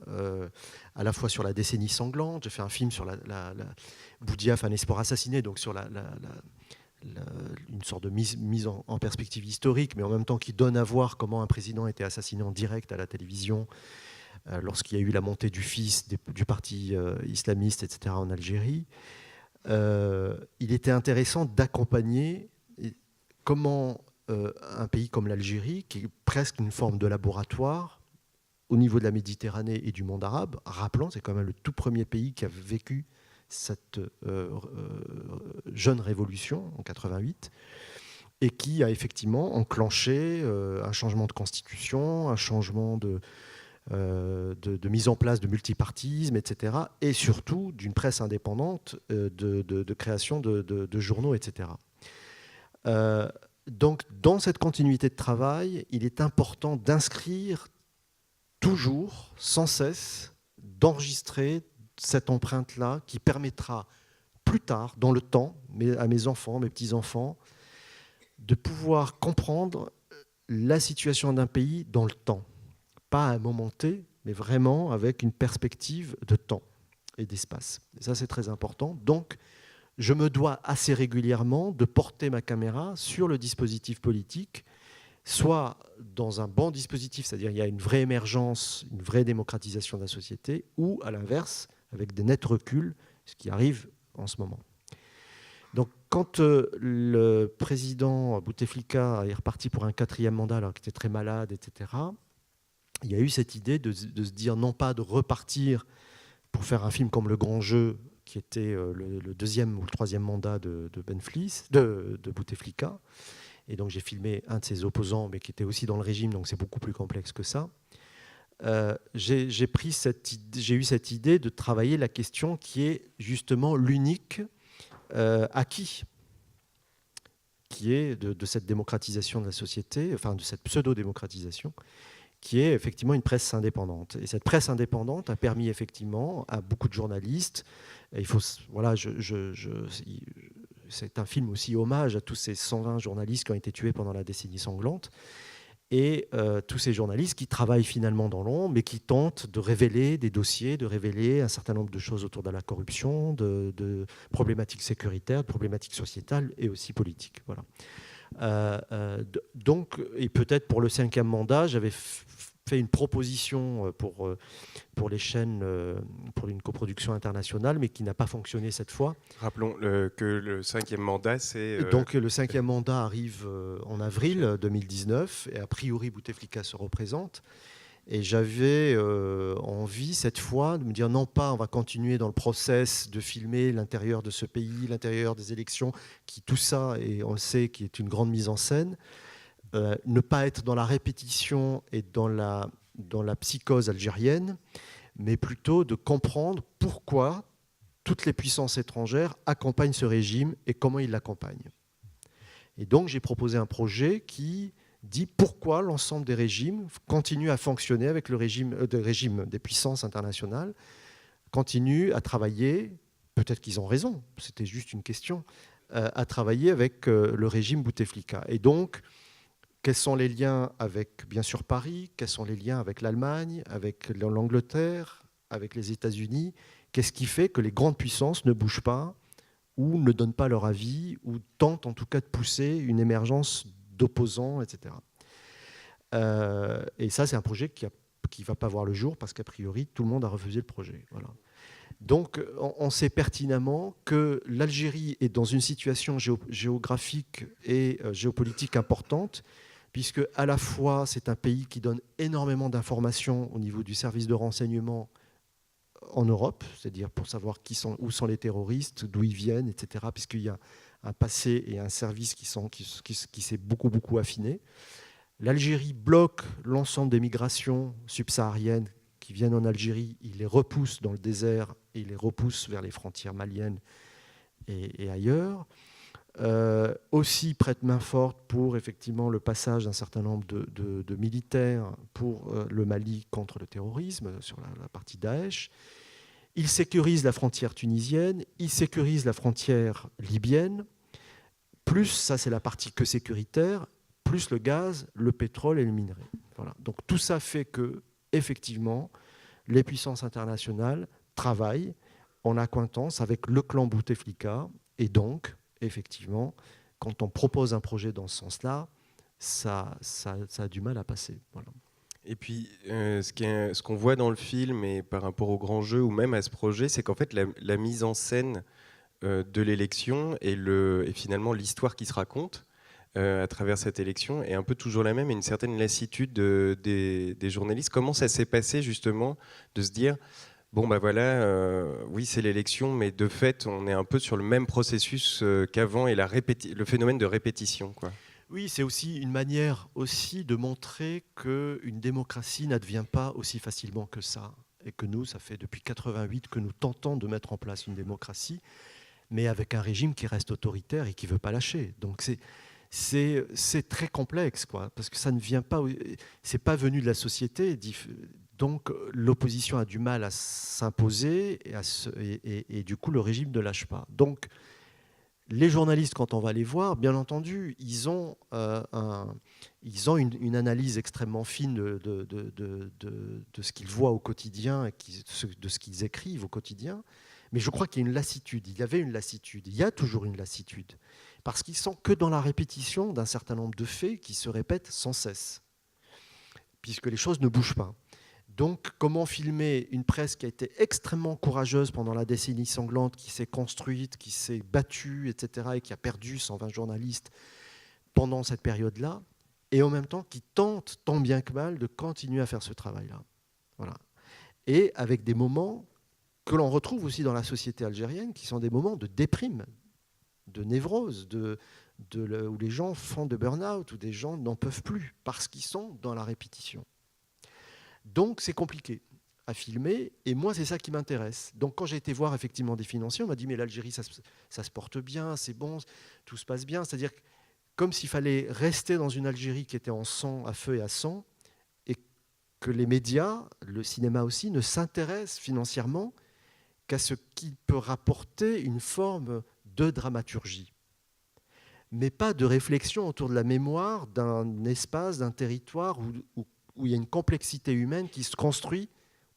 à la fois sur la décennie sanglante, j'ai fait un film sur Boudiaf, un espoir assassiné, donc sur une sorte de mise en perspective historique, mais en même temps qui donne à voir comment un président était assassiné en direct à la télévision lorsqu'il y a eu la montée du fils du parti islamiste, etc., en Algérie. Il était intéressant d'accompagner comment un pays comme l'Algérie, qui est presque une forme de laboratoire au niveau de la Méditerranée et du monde arabe, rappelant, c'est quand même le tout premier pays qui a vécu cette jeune révolution en 88 et qui a effectivement enclenché un changement de constitution, un changement de mise en place de multipartisme, etc. Et surtout d'une presse indépendante, de création de journaux, etc. Donc, dans cette continuité de travail, il est important d'inscrire toujours, sans cesse, d'enregistrer cette empreinte-là qui permettra plus tard, dans le temps, à mes enfants, mes petits-enfants, de pouvoir comprendre la situation d'un pays dans le temps. Pas à un moment T, mais vraiment avec une perspective de temps et d'espace. Et ça, c'est très important. Donc, je me dois assez régulièrement de porter ma caméra sur le dispositif politique, soit dans un bon dispositif, c'est-à-dire il y a une vraie émergence, une vraie démocratisation de la société, ou à l'inverse, avec des nets reculs, ce qui arrive en ce moment. Donc, quand le président Bouteflika est reparti pour un 4e mandat, alors qu'il était très malade, etc., il y a eu cette idée de se dire, non pas de repartir pour faire un film comme Le Grand Jeu, qui était le 2e ou le 3e mandat de Bouteflika. Et donc j'ai filmé un de ses opposants, mais qui était aussi dans le régime, donc c'est beaucoup plus complexe que ça. J'ai eu cette idée de travailler la question qui est justement l'unique acquis, qui est de cette démocratisation de la société, enfin de cette pseudo-démocratisation, qui est effectivement une presse indépendante. Et cette presse indépendante a permis effectivement à beaucoup de journalistes, c'est un film aussi hommage à tous ces 120 journalistes qui ont été tués pendant la décennie sanglante, et tous ces journalistes qui travaillent finalement dans l'ombre, mais qui tentent de révéler des dossiers, de révéler un certain nombre de choses autour de la corruption, de problématiques sécuritaires, de problématiques sociétales et aussi politiques. Voilà. Donc, et peut-être pour le 5e mandat, j'avais fait une proposition pour les chaînes, pour une coproduction internationale, mais qui n'a pas fonctionné cette fois. Rappelons que le 5e mandat, c'est... Donc le 5e mandat arrive en avril 2019, et a priori Bouteflika se représente. Et j'avais envie cette fois de me dire non pas on va continuer dans le process de filmer l'intérieur de ce pays, l'intérieur des élections, qui tout ça, et on le sait, qui est une grande mise en scène, ne pas être dans la répétition et dans la psychose algérienne, mais plutôt de comprendre pourquoi toutes les puissances étrangères accompagnent ce régime et comment ils l'accompagnent. Et donc j'ai proposé un projet qui dit pourquoi l'ensemble des régimes continuent à fonctionner avec le régime des puissances internationales, continuent à travailler, peut-être qu'ils ont raison, c'était juste une question, à travailler avec le régime Bouteflika. Et donc, quels sont les liens avec, bien sûr, Paris? Quels sont les liens avec l'Allemagne, avec l'Angleterre, avec les États-Unis? Qu'est-ce qui fait que les grandes puissances ne bougent pas ou ne donnent pas leur avis ou tentent en tout cas de pousser une émergence d'opposants, etc. Et ça, c'est un projet qui ne va pas voir le jour parce qu'a priori, tout le monde a refusé le projet. Voilà. Donc, on sait pertinemment que l'Algérie est dans une situation géographique et géopolitique importante, puisque à la fois, c'est un pays qui donne énormément d'informations au niveau du service de renseignement en Europe, c'est-à-dire pour savoir où sont les terroristes, d'où ils viennent, etc., puisqu'il y a un passé et un service qui s'est beaucoup affiné. L'Algérie bloque l'ensemble des migrations subsahariennes qui viennent en Algérie, il les repousse dans le désert et il les repousse vers les frontières maliennes et ailleurs. Aussi prête main forte pour effectivement le passage d'un certain nombre de militaires pour le Mali contre le terrorisme sur la partie Daesh. Il sécurise la frontière tunisienne, il sécurise la frontière libyenne, plus, ça c'est la partie que sécuritaire, plus le gaz, le pétrole et le minerai. Voilà. Donc tout ça fait que, effectivement, les puissances internationales travaillent en accointance avec le clan Bouteflika, et donc, effectivement, quand on propose un projet dans ce sens-là, ça a du mal à passer. Voilà. Et puis, ce qu'on voit dans le film et par rapport au grand jeu ou même à ce projet, c'est qu'en fait, la mise en scène de l'élection et finalement l'histoire qui se raconte à travers cette élection est un peu toujours la même et une certaine lassitude des journalistes. Comment ça s'est passé justement de se dire, bon ben voilà, oui c'est l'élection, mais de fait on est un peu sur le même processus qu'avant et le phénomène de répétition, quoi. Oui, c'est aussi une manière aussi de montrer qu'une démocratie n'advient pas aussi facilement que ça. Et que nous, ça fait depuis 88 que nous tentons de mettre en place une démocratie, mais avec un régime qui reste autoritaire et qui ne veut pas lâcher. Donc c'est très complexe, quoi, parce que ça ne vient pas, c'est pas venu de la société. Donc l'opposition a du mal à s'imposer et du coup le régime ne lâche pas. Donc les journalistes, quand on va les voir, bien entendu, ils ont une analyse extrêmement fine de ce qu'ils voient au quotidien, de ce qu'ils écrivent au quotidien. Mais je crois qu'il y a une lassitude. Il y avait une lassitude. Il y a toujours une lassitude. Parce qu'ils sont que dans la répétition d'un certain nombre de faits qui se répètent sans cesse, puisque les choses ne bougent pas. Donc, comment filmer une presse qui a été extrêmement courageuse pendant la décennie sanglante, qui s'est construite, qui s'est battue, etc., et qui a perdu 120 journalistes pendant cette période-là, et en même temps qui tente, tant bien que mal, de continuer à faire ce travail-là. Voilà. Et avec des moments que l'on retrouve aussi dans la société algérienne, qui sont des moments de déprime, de névrose, où les gens font de burn-out, où des gens n'en peuvent plus, parce qu'ils sont dans la répétition. Donc c'est compliqué à filmer, et moi c'est ça qui m'intéresse. Donc quand j'ai été voir effectivement des financiers, on m'a dit mais l'Algérie ça se porte bien, c'est bon, tout se passe bien. C'est-à-dire comme s'il fallait rester dans une Algérie qui était en sang, à feu et à sang, et que les médias, le cinéma aussi, ne s'intéressent financièrement qu'à ce qui peut rapporter une forme de dramaturgie, mais pas de réflexion autour de la mémoire d'un espace, d'un territoire où il y a une complexité humaine qui se construit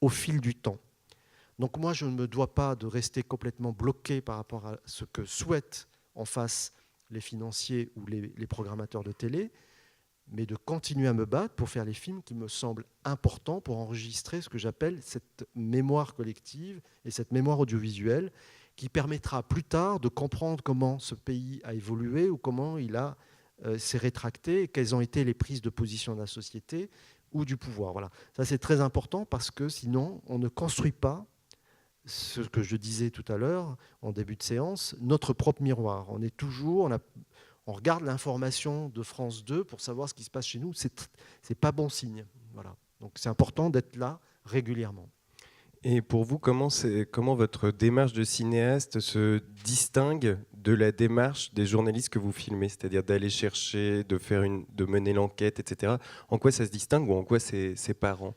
au fil du temps. Donc moi, je ne me dois pas de rester complètement bloqué par rapport à ce que souhaitent en face les financiers ou les programmateurs de télé, mais de continuer à me battre pour faire les films qui me semblent importants pour enregistrer ce que j'appelle cette mémoire collective et cette mémoire audiovisuelle qui permettra plus tard de comprendre comment ce pays a évolué ou comment il s'est rétracté, quelles ont été les prises de position de la société ou du pouvoir. Voilà. Ça, c'est très important parce que sinon, on ne construit pas ce que je disais tout à l'heure en début de séance, notre propre miroir. On est toujours... On regarde l'information de France 2 pour savoir ce qui se passe chez nous. C'est pas bon signe. Voilà. Donc c'est important d'être là régulièrement. Et pour vous, comment votre démarche de cinéaste se distingue de la démarche des journalistes que vous filmez, c'est-à-dire d'aller chercher, de mener l'enquête, etc. En quoi ça se distingue ou en quoi c'est parent ?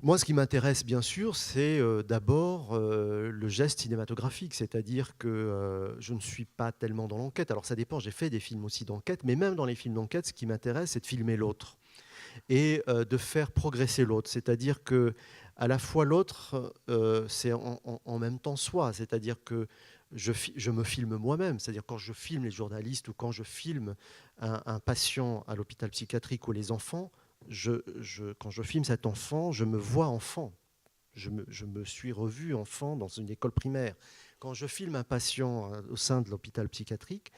Moi, ce qui m'intéresse, bien sûr, c'est d'abord le geste cinématographique, c'est-à-dire que je ne suis pas tellement dans l'enquête. Alors ça dépend, j'ai fait des films aussi d'enquête, mais même dans les films d'enquête, ce qui m'intéresse, c'est de filmer l'autre et de faire progresser l'autre. C'est-à-dire que à la fois l'autre, c'est en même temps soi, c'est-à-dire que je me filme moi-même. C'est-à-dire quand je filme les journalistes ou quand je filme un patient à l'hôpital psychiatrique ou les enfants, quand je filme cet enfant, je me vois enfant. Je me suis revu enfant dans une école primaire. Quand je filme un patient au sein de l'hôpital psychiatrique,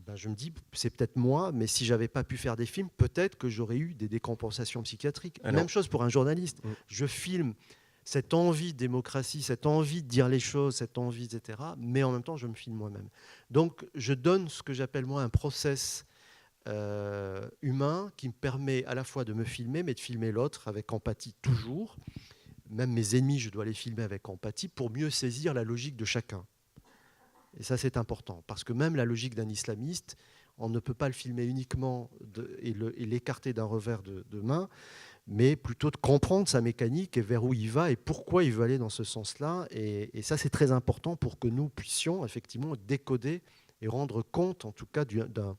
ben je me dis, c'est peut-être moi, mais si je n'avais pas pu faire des films, peut-être que j'aurais eu des décompensations psychiatriques. Alors, même chose pour un journaliste. Je filme cette envie de démocratie, cette envie de dire les choses, cette envie, etc. Mais en même temps, je me filme moi-même. Donc, je donne ce que j'appelle moi un process humain qui me permet à la fois de me filmer, mais de filmer l'autre avec empathie toujours. Même mes ennemis, je dois les filmer avec empathie pour mieux saisir la logique de chacun. Et ça, c'est important, parce que même la logique d'un islamiste, on ne peut pas le filmer uniquement et l'écarter d'un revers de main, mais plutôt de comprendre sa mécanique et vers où il va et pourquoi il veut aller dans ce sens-là. Et ça, c'est très important pour que nous puissions effectivement décoder et rendre compte, en tout cas, d'un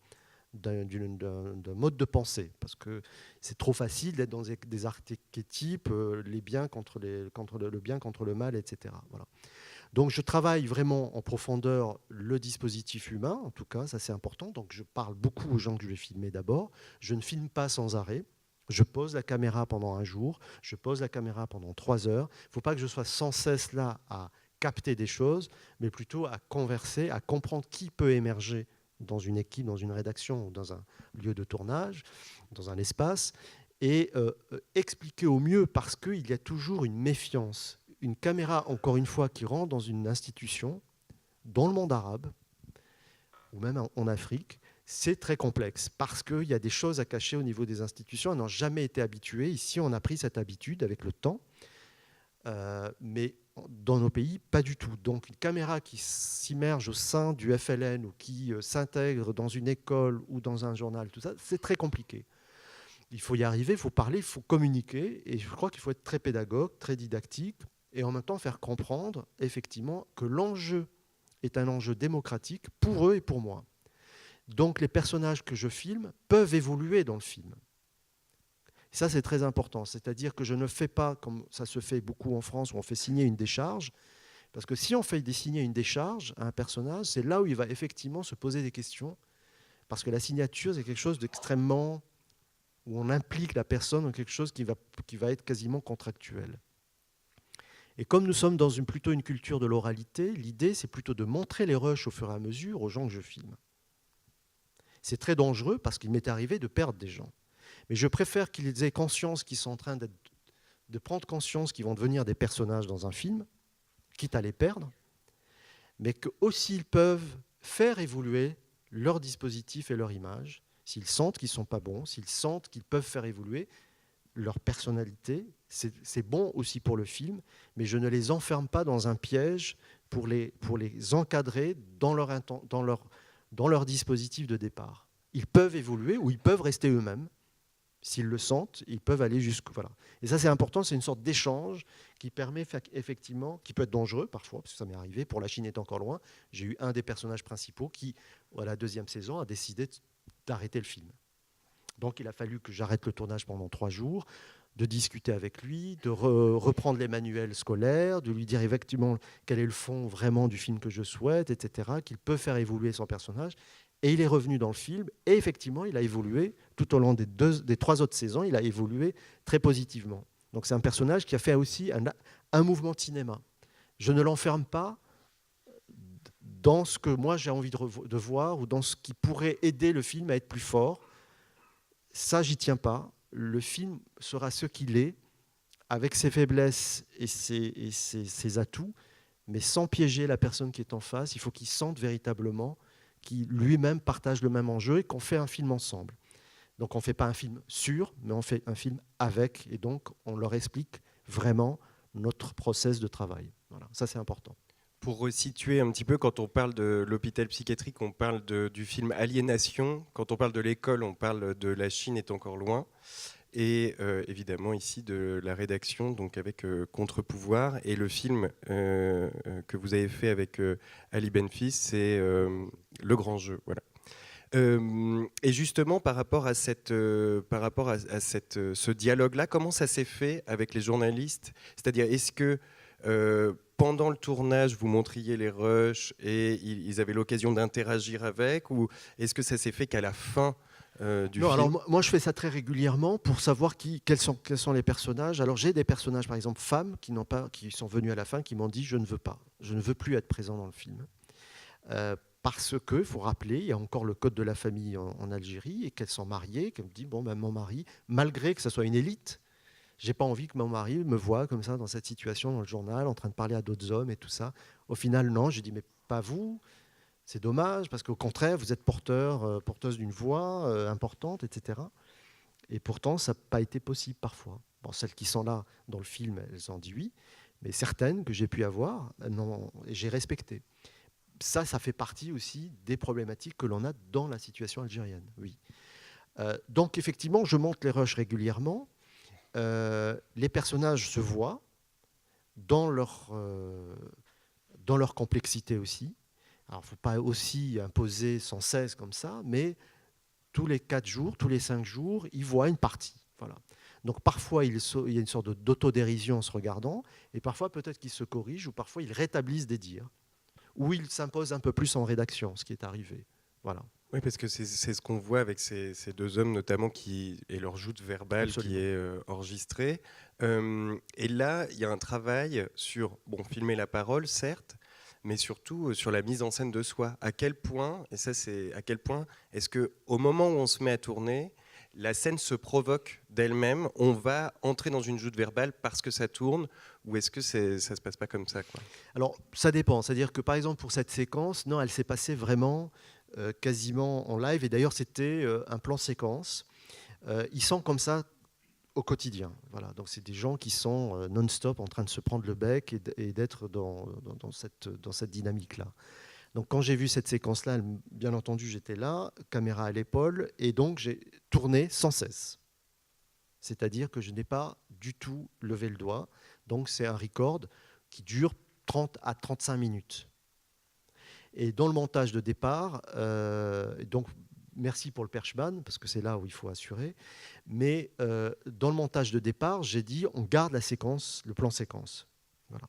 mode de pensée, parce que c'est trop facile d'être dans des archétypes, les biens contre le bien contre le mal, etc. Voilà. Donc je travaille vraiment en profondeur le dispositif humain, en tout cas, ça c'est important. Donc je parle beaucoup aux gens que je vais filmer d'abord. Je ne filme pas sans arrêt. Je pose la caméra pendant un jour, je pose la caméra pendant 3 heures. Il ne faut pas que je sois sans cesse là à capter des choses, mais plutôt à converser, à comprendre qui peut émerger dans une équipe, dans une rédaction ou dans un lieu de tournage, dans un espace, et expliquer au mieux, parce qu'il y a toujours une méfiance. Une caméra, encore une fois, qui rentre dans une institution, dans le monde arabe, ou même en Afrique, c'est très complexe, parce qu'il y a des choses à cacher au niveau des institutions. Elles n'ont jamais été habituées. Ici, on a pris cette habitude avec le temps, mais dans nos pays, pas du tout. Donc une caméra qui s'immerge au sein du FLN ou qui s'intègre dans une école ou dans un journal, tout ça, c'est très compliqué. Il faut y arriver, il faut parler, il faut communiquer, et je crois qu'il faut être très pédagogue, très didactique, et en même temps faire comprendre effectivement que l'enjeu est un enjeu démocratique pour eux et pour moi. Donc les personnages que je filme peuvent évoluer dans le film. Ça, c'est très important. C'est-à-dire que je ne fais pas, comme ça se fait beaucoup en France, où on fait signer une décharge, parce que si on fait signer une décharge à un personnage, c'est là où il va effectivement se poser des questions, parce que la signature, c'est quelque chose d'extrêmement... où on implique la personne dans quelque chose qui va être quasiment contractuel. Et comme nous sommes dans plutôt une culture de l'oralité, l'idée, c'est plutôt de montrer les rushs au fur et à mesure aux gens que je filme. C'est très dangereux, parce qu'il m'est arrivé de perdre des gens. Mais je préfère qu'ils aient conscience qu'ils sont en train de prendre conscience qu'ils vont devenir des personnages dans un film, quitte à les perdre, mais qu'aussi ils peuvent faire évoluer leur dispositif et leur image, s'ils sentent qu'ils ne sont pas bons, s'ils sentent qu'ils peuvent faire évoluer leur personnalité. C'est bon aussi pour le film, mais je ne les enferme pas dans un piège pour les encadrer dans leur dispositif de départ. Ils peuvent évoluer ou ils peuvent rester eux-mêmes. S'ils le sentent, ils peuvent aller jusqu'au... Voilà. Et ça, c'est important, c'est une sorte d'échange qui permet effectivement, qui peut être dangereux parfois, parce que ça m'est arrivé, pour La Chine est encore loin, j'ai eu un des personnages principaux qui, à la 2e saison, a décidé d'arrêter le film. Donc il a fallu que j'arrête le tournage pendant 3 jours, de discuter avec lui, de reprendre les manuels scolaires, de lui dire effectivement quel est le fond vraiment du film que je souhaite, etc., qu'il peut faire évoluer son personnage. Et il est revenu dans le film, et effectivement, il a évolué tout au long des 3 autres saisons, il a évolué très positivement. Donc c'est un personnage qui a fait aussi un mouvement de cinéma. Je ne l'enferme pas dans ce que moi j'ai envie de voir, ou dans ce qui pourrait aider le film à être plus fort. Ça, j'y tiens pas. Le film sera ce qu'il est, avec ses faiblesses et ses atouts, mais sans piéger la personne qui est en face. Il faut qu'il sente véritablement qui lui-même partage le même enjeu et qu'on fait un film ensemble. Donc on ne fait pas un film sur, mais on fait un film avec, et donc on leur explique vraiment notre process de travail. Voilà, ça c'est important. Pour resituer un petit peu, quand on parle de l'hôpital psychiatrique, on parle du film Aliénation. Quand on parle de l'école, on parle de La Chine est encore loin. Et évidemment ici de la rédaction, donc avec Contre-pouvoir. Et le film que vous avez fait avec Ali Benfis, c'est Le Grand Jeu. Voilà. Et justement, par rapport à ce dialogue-là, comment ça s'est fait avec les journalistes ? C'est-à-dire, est-ce que Pendant le tournage, vous montriez les rushs et ils avaient l'occasion d'interagir avec, ou est-ce que ça s'est fait qu'à la fin du Non, film? alors moi je fais ça très régulièrement pour savoir quels sont les personnages. Alors j'ai des personnages, par exemple femmes, qui sont venues à la fin, qui m'ont dit je ne veux pas, je ne veux plus être présent dans le film. Parce qu'il faut rappeler, il y a encore le code de la famille en Algérie, et qu'elles sont mariées, qu'elles me disent bon, ben, mon mari, malgré que ce soit une élite, j'ai pas envie que mon mari me voie comme ça dans cette situation dans le journal, en train de parler à d'autres hommes et tout ça. Au final, non, j'ai dit mais pas vous. C'est dommage parce qu'au contraire, vous êtes porteuse d'une voix importante, etc. Et pourtant, ça n'a pas été possible parfois. Bon, celles qui sont là dans le film, elles ont dit oui, mais certaines que j'ai pu avoir, non, j'ai respecté. Ça fait partie aussi des problématiques que l'on a dans la situation algérienne. Oui. Donc effectivement, je monte les rushs régulièrement. Les personnages se voient dans leur complexité aussi. Alors, il ne faut pas aussi imposer sans cesse comme ça, mais tous les 4 jours, tous les 5 jours, ils voient une partie. Voilà. Donc parfois, il y a une sorte d'autodérision en se regardant, et parfois peut-être qu'ils se corrigent, ou parfois ils rétablissent des dires, ou ils s'imposent un peu plus en rédaction, ce qui est arrivé. Voilà. Oui, parce que c'est ce qu'on voit avec ces deux hommes, notamment, et leur joute verbale Absolument. qui est enregistrée. Et là, il y a un travail sur filmer la parole, certes, mais surtout sur la mise en scène de soi. À quel point, et ça c'est à quel point, est-ce qu'au moment où on se met à tourner, la scène se provoque d'elle-même, on va entrer dans une joute verbale parce que ça tourne, ou est-ce que ça se passe pas comme ça, quoi? Alors, ça dépend. C'est-à-dire que, par exemple, pour cette séquence, non, elle s'est passée vraiment quasiment en live. Et d'ailleurs, c'était un plan séquence. Ils sont comme ça au quotidien. Voilà. Donc, c'est des gens qui sont non-stop en train de se prendre le bec et d'être dans cette dynamique-là. Donc, quand j'ai vu cette séquence-là, bien entendu, j'étais là, caméra à l'épaule, et donc j'ai tourné sans cesse. C'est-à-dire que je n'ai pas du tout levé le doigt. Donc, c'est un record qui dure 30 à 35 minutes. Et dans le montage de départ, donc merci pour le perchman, parce que c'est là où il faut assurer, mais dans le montage de départ, j'ai dit on garde la séquence, le plan séquence. Voilà.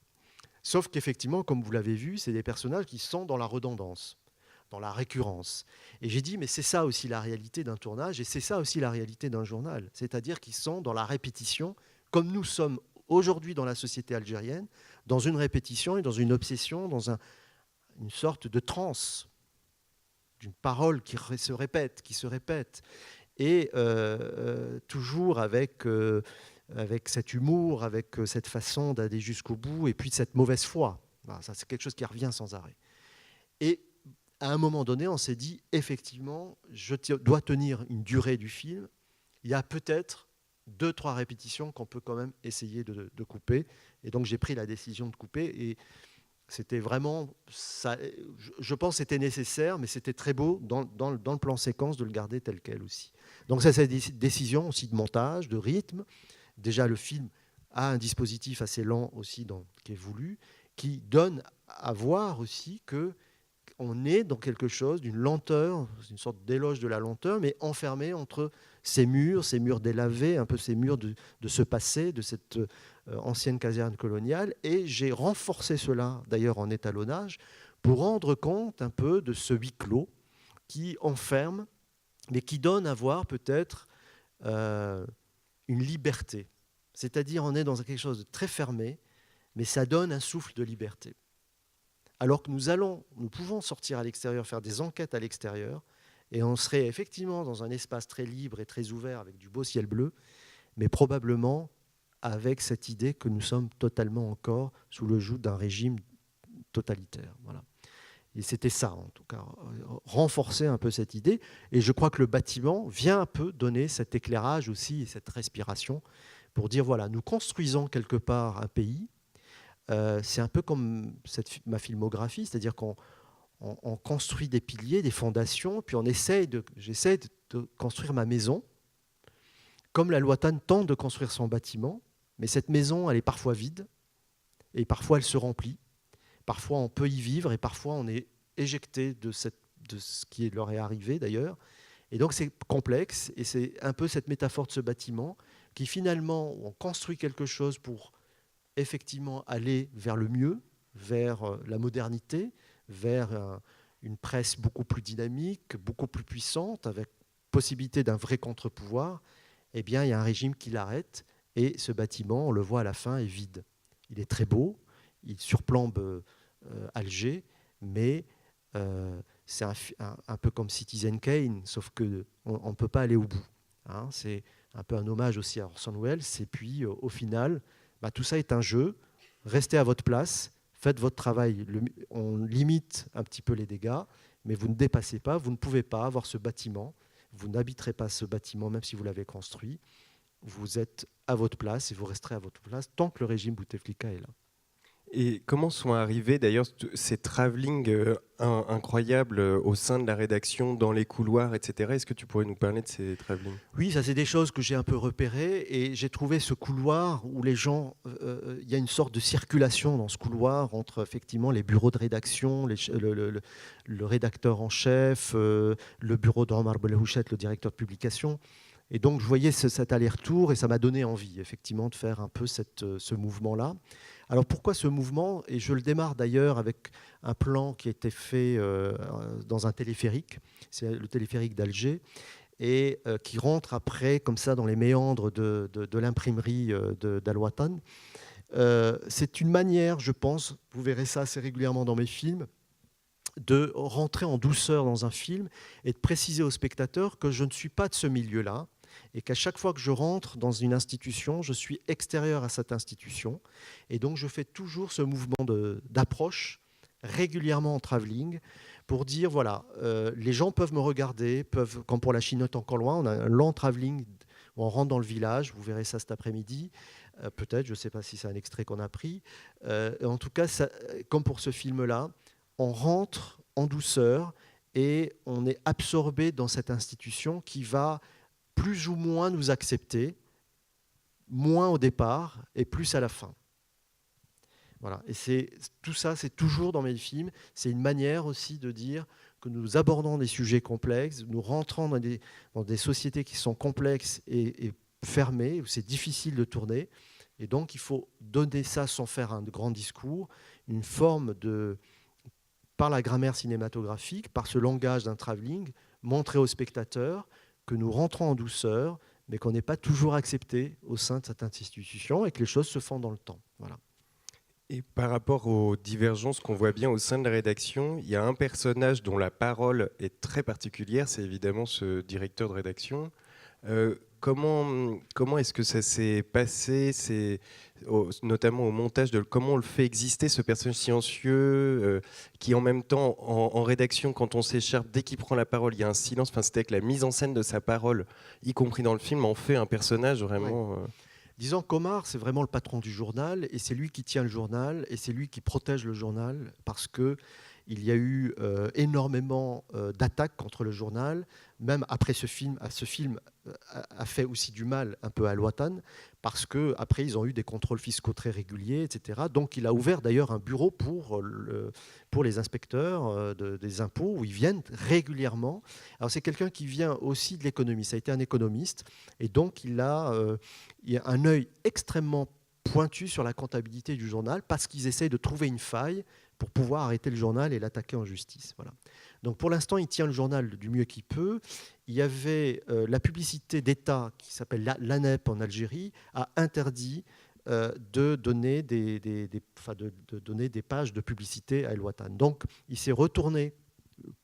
Sauf qu'effectivement, comme vous l'avez vu, c'est des personnages qui sont dans la redondance, dans la récurrence. Et j'ai dit, mais c'est ça aussi la réalité d'un tournage, et c'est ça aussi la réalité d'un journal. C'est-à-dire qu'ils sont dans la répétition, comme nous sommes aujourd'hui dans la société algérienne, dans une répétition et dans une obsession, dans une sorte de transe, d'une parole qui se répète, et toujours avec cet humour, avec cette façon d'aller jusqu'au bout, et puis cette mauvaise foi. Voilà, ça, c'est quelque chose qui revient sans arrêt. Et à un moment donné, on s'est dit, effectivement, je dois tenir une durée du film. Il y a peut-être 2-3 répétitions qu'on peut quand même essayer de couper. Et donc, j'ai pris la décision de couper. Et c'était vraiment, ça, je pense que c'était nécessaire, mais c'était très beau dans le plan séquence de le garder tel quel aussi. Donc ça, c'est une décision aussi de montage, de rythme. Déjà, le film a un dispositif assez lent aussi qui est voulu, qui donne à voir aussi qu'on est dans quelque chose d'une lenteur, une sorte d'éloge de la lenteur, mais enfermé entre ces murs délavés, un peu ces murs de ce passé, de cette ancienne caserne coloniale. Et j'ai renforcé cela, d'ailleurs, en étalonnage, pour rendre compte un peu de ce huis clos qui enferme, mais qui donne à voir peut-être une liberté. C'est-à-dire, on est dans quelque chose de très fermé, mais ça donne un souffle de liberté. Alors que nous pouvons sortir à l'extérieur, faire des enquêtes à l'extérieur, et on serait effectivement dans un espace très libre et très ouvert avec du beau ciel bleu, mais probablement avec cette idée que nous sommes totalement encore sous le joug d'un régime totalitaire. Voilà. Et c'était ça, en tout cas, renforcer un peu cette idée. Et je crois que le bâtiment vient un peu donner cet éclairage aussi et cette respiration pour dire, voilà, nous construisons quelque part un pays. C'est un peu comme ma filmographie, c'est-à-dire qu'on construit des piliers, des fondations, puis j'essaie de construire ma maison, comme la Loatane tente de construire son bâtiment, mais cette maison, elle est parfois vide, et parfois elle se remplit, parfois on peut y vivre, et parfois on est éjecté de ce qui leur est arrivé d'ailleurs. Et donc c'est complexe, et c'est un peu cette métaphore de ce bâtiment, qui finalement, on construit quelque chose pour effectivement aller vers le mieux, vers la modernité, vers une presse beaucoup plus dynamique, beaucoup plus puissante, avec possibilité d'un vrai contre-pouvoir, eh bien, il y a un régime qui l'arrête et ce bâtiment, on le voit à la fin, est vide. Il est très beau, il surplombe Alger, mais c'est un peu comme Citizen Kane, sauf qu'on ne peut pas aller au bout. Hein. C'est un peu un hommage aussi à Orson Welles. Et puis, au final, tout ça est un jeu. Restez à votre place, faites votre travail. On limite un petit peu les dégâts, mais vous ne dépassez pas. Vous ne pouvez pas avoir ce bâtiment. Vous n'habiterez pas ce bâtiment, même si vous l'avez construit. Vous êtes à votre place et vous resterez à votre place tant que le régime Bouteflika est là. Et comment sont arrivés d'ailleurs ces travelling incroyables au sein de la rédaction, dans les couloirs, etc. Est-ce que tu pourrais nous parler de ces travelling? Oui, ça c'est des choses que j'ai un peu repérées et j'ai trouvé ce couloir où les gens, il y a une sorte de circulation dans ce couloir entre effectivement les bureaux de rédaction, le rédacteur en chef, le bureau d'Omar Belhouchet, le directeur de publication. Et donc je voyais cet aller-retour et ça m'a donné envie effectivement de faire un peu ce mouvement-là. Alors pourquoi ce mouvement? Et je le démarre d'ailleurs avec un plan qui a été fait dans un téléphérique, c'est le téléphérique d'Alger, et qui rentre après comme ça dans les méandres de l'imprimerie d'Al-Watan. C'est une manière, je pense, vous verrez ça assez régulièrement dans mes films, de rentrer en douceur dans un film et de préciser au spectateur que je ne suis pas de ce milieu-là, et qu'à chaque fois que je rentre dans une institution, je suis extérieur à cette institution. Et donc, je fais toujours ce mouvement d'approche régulièrement en travelling pour dire, voilà, les gens peuvent me regarder, comme pour la Chinotte encore loin, on a un long travelling où on rentre dans le village, vous verrez ça cet après-midi, peut-être, je ne sais pas si c'est un extrait qu'on a pris. En tout cas, ça, comme pour ce film-là, on rentre en douceur et on est absorbé dans cette institution qui va plus ou moins nous accepter, moins au départ et plus à la fin. Voilà. Et tout ça, c'est toujours dans mes films. C'est une manière aussi de dire que nous abordons des sujets complexes, nous rentrons dans des sociétés qui sont complexes et fermées, où c'est difficile de tourner. Et donc, il faut donner ça sans faire un grand discours, une forme par la grammaire cinématographique, par ce langage d'un travelling, montrer aux spectateurs que nous rentrons en douceur, mais qu'on n'est pas toujours accepté au sein de cette institution et que les choses se font dans le temps. Voilà. Et par rapport aux divergences qu'on voit bien au sein de la rédaction, il y a un personnage dont la parole est très particulière, c'est évidemment ce directeur de rédaction. Comment est-ce que ça s'est passé, notamment au montage, comment on le fait exister, ce personnage silencieux qui en même temps, en rédaction, quand on s'écharpe, dès qu'il prend la parole, il y a un silence. Enfin, c'était avec la mise en scène de sa parole, y compris dans le film, on fait un personnage vraiment... Ouais. Disons qu'Omar, c'est vraiment le patron du journal et c'est lui qui tient le journal et c'est lui qui protège le journal parce que il y a eu énormément d'attaques contre le journal, même après ce film. Ce film a fait aussi du mal un peu à Al-Watan, parce qu'après, ils ont eu des contrôles fiscaux très réguliers, etc. Donc, il a ouvert d'ailleurs un bureau pour les inspecteurs des impôts, où ils viennent régulièrement. Alors, c'est quelqu'un qui vient aussi de l'économie. Ça a été un économiste. Et donc, il a un œil extrêmement pointu sur la comptabilité du journal, parce qu'ils essayent de trouver une faille pour pouvoir arrêter le journal et l'attaquer en justice. Voilà. Donc pour l'instant, il tient le journal du mieux qu'il peut. Il y avait la publicité d'État qui s'appelle l'ANEP en Algérie, a interdit de donner des pages de publicité à El-Watan. Donc il s'est retourné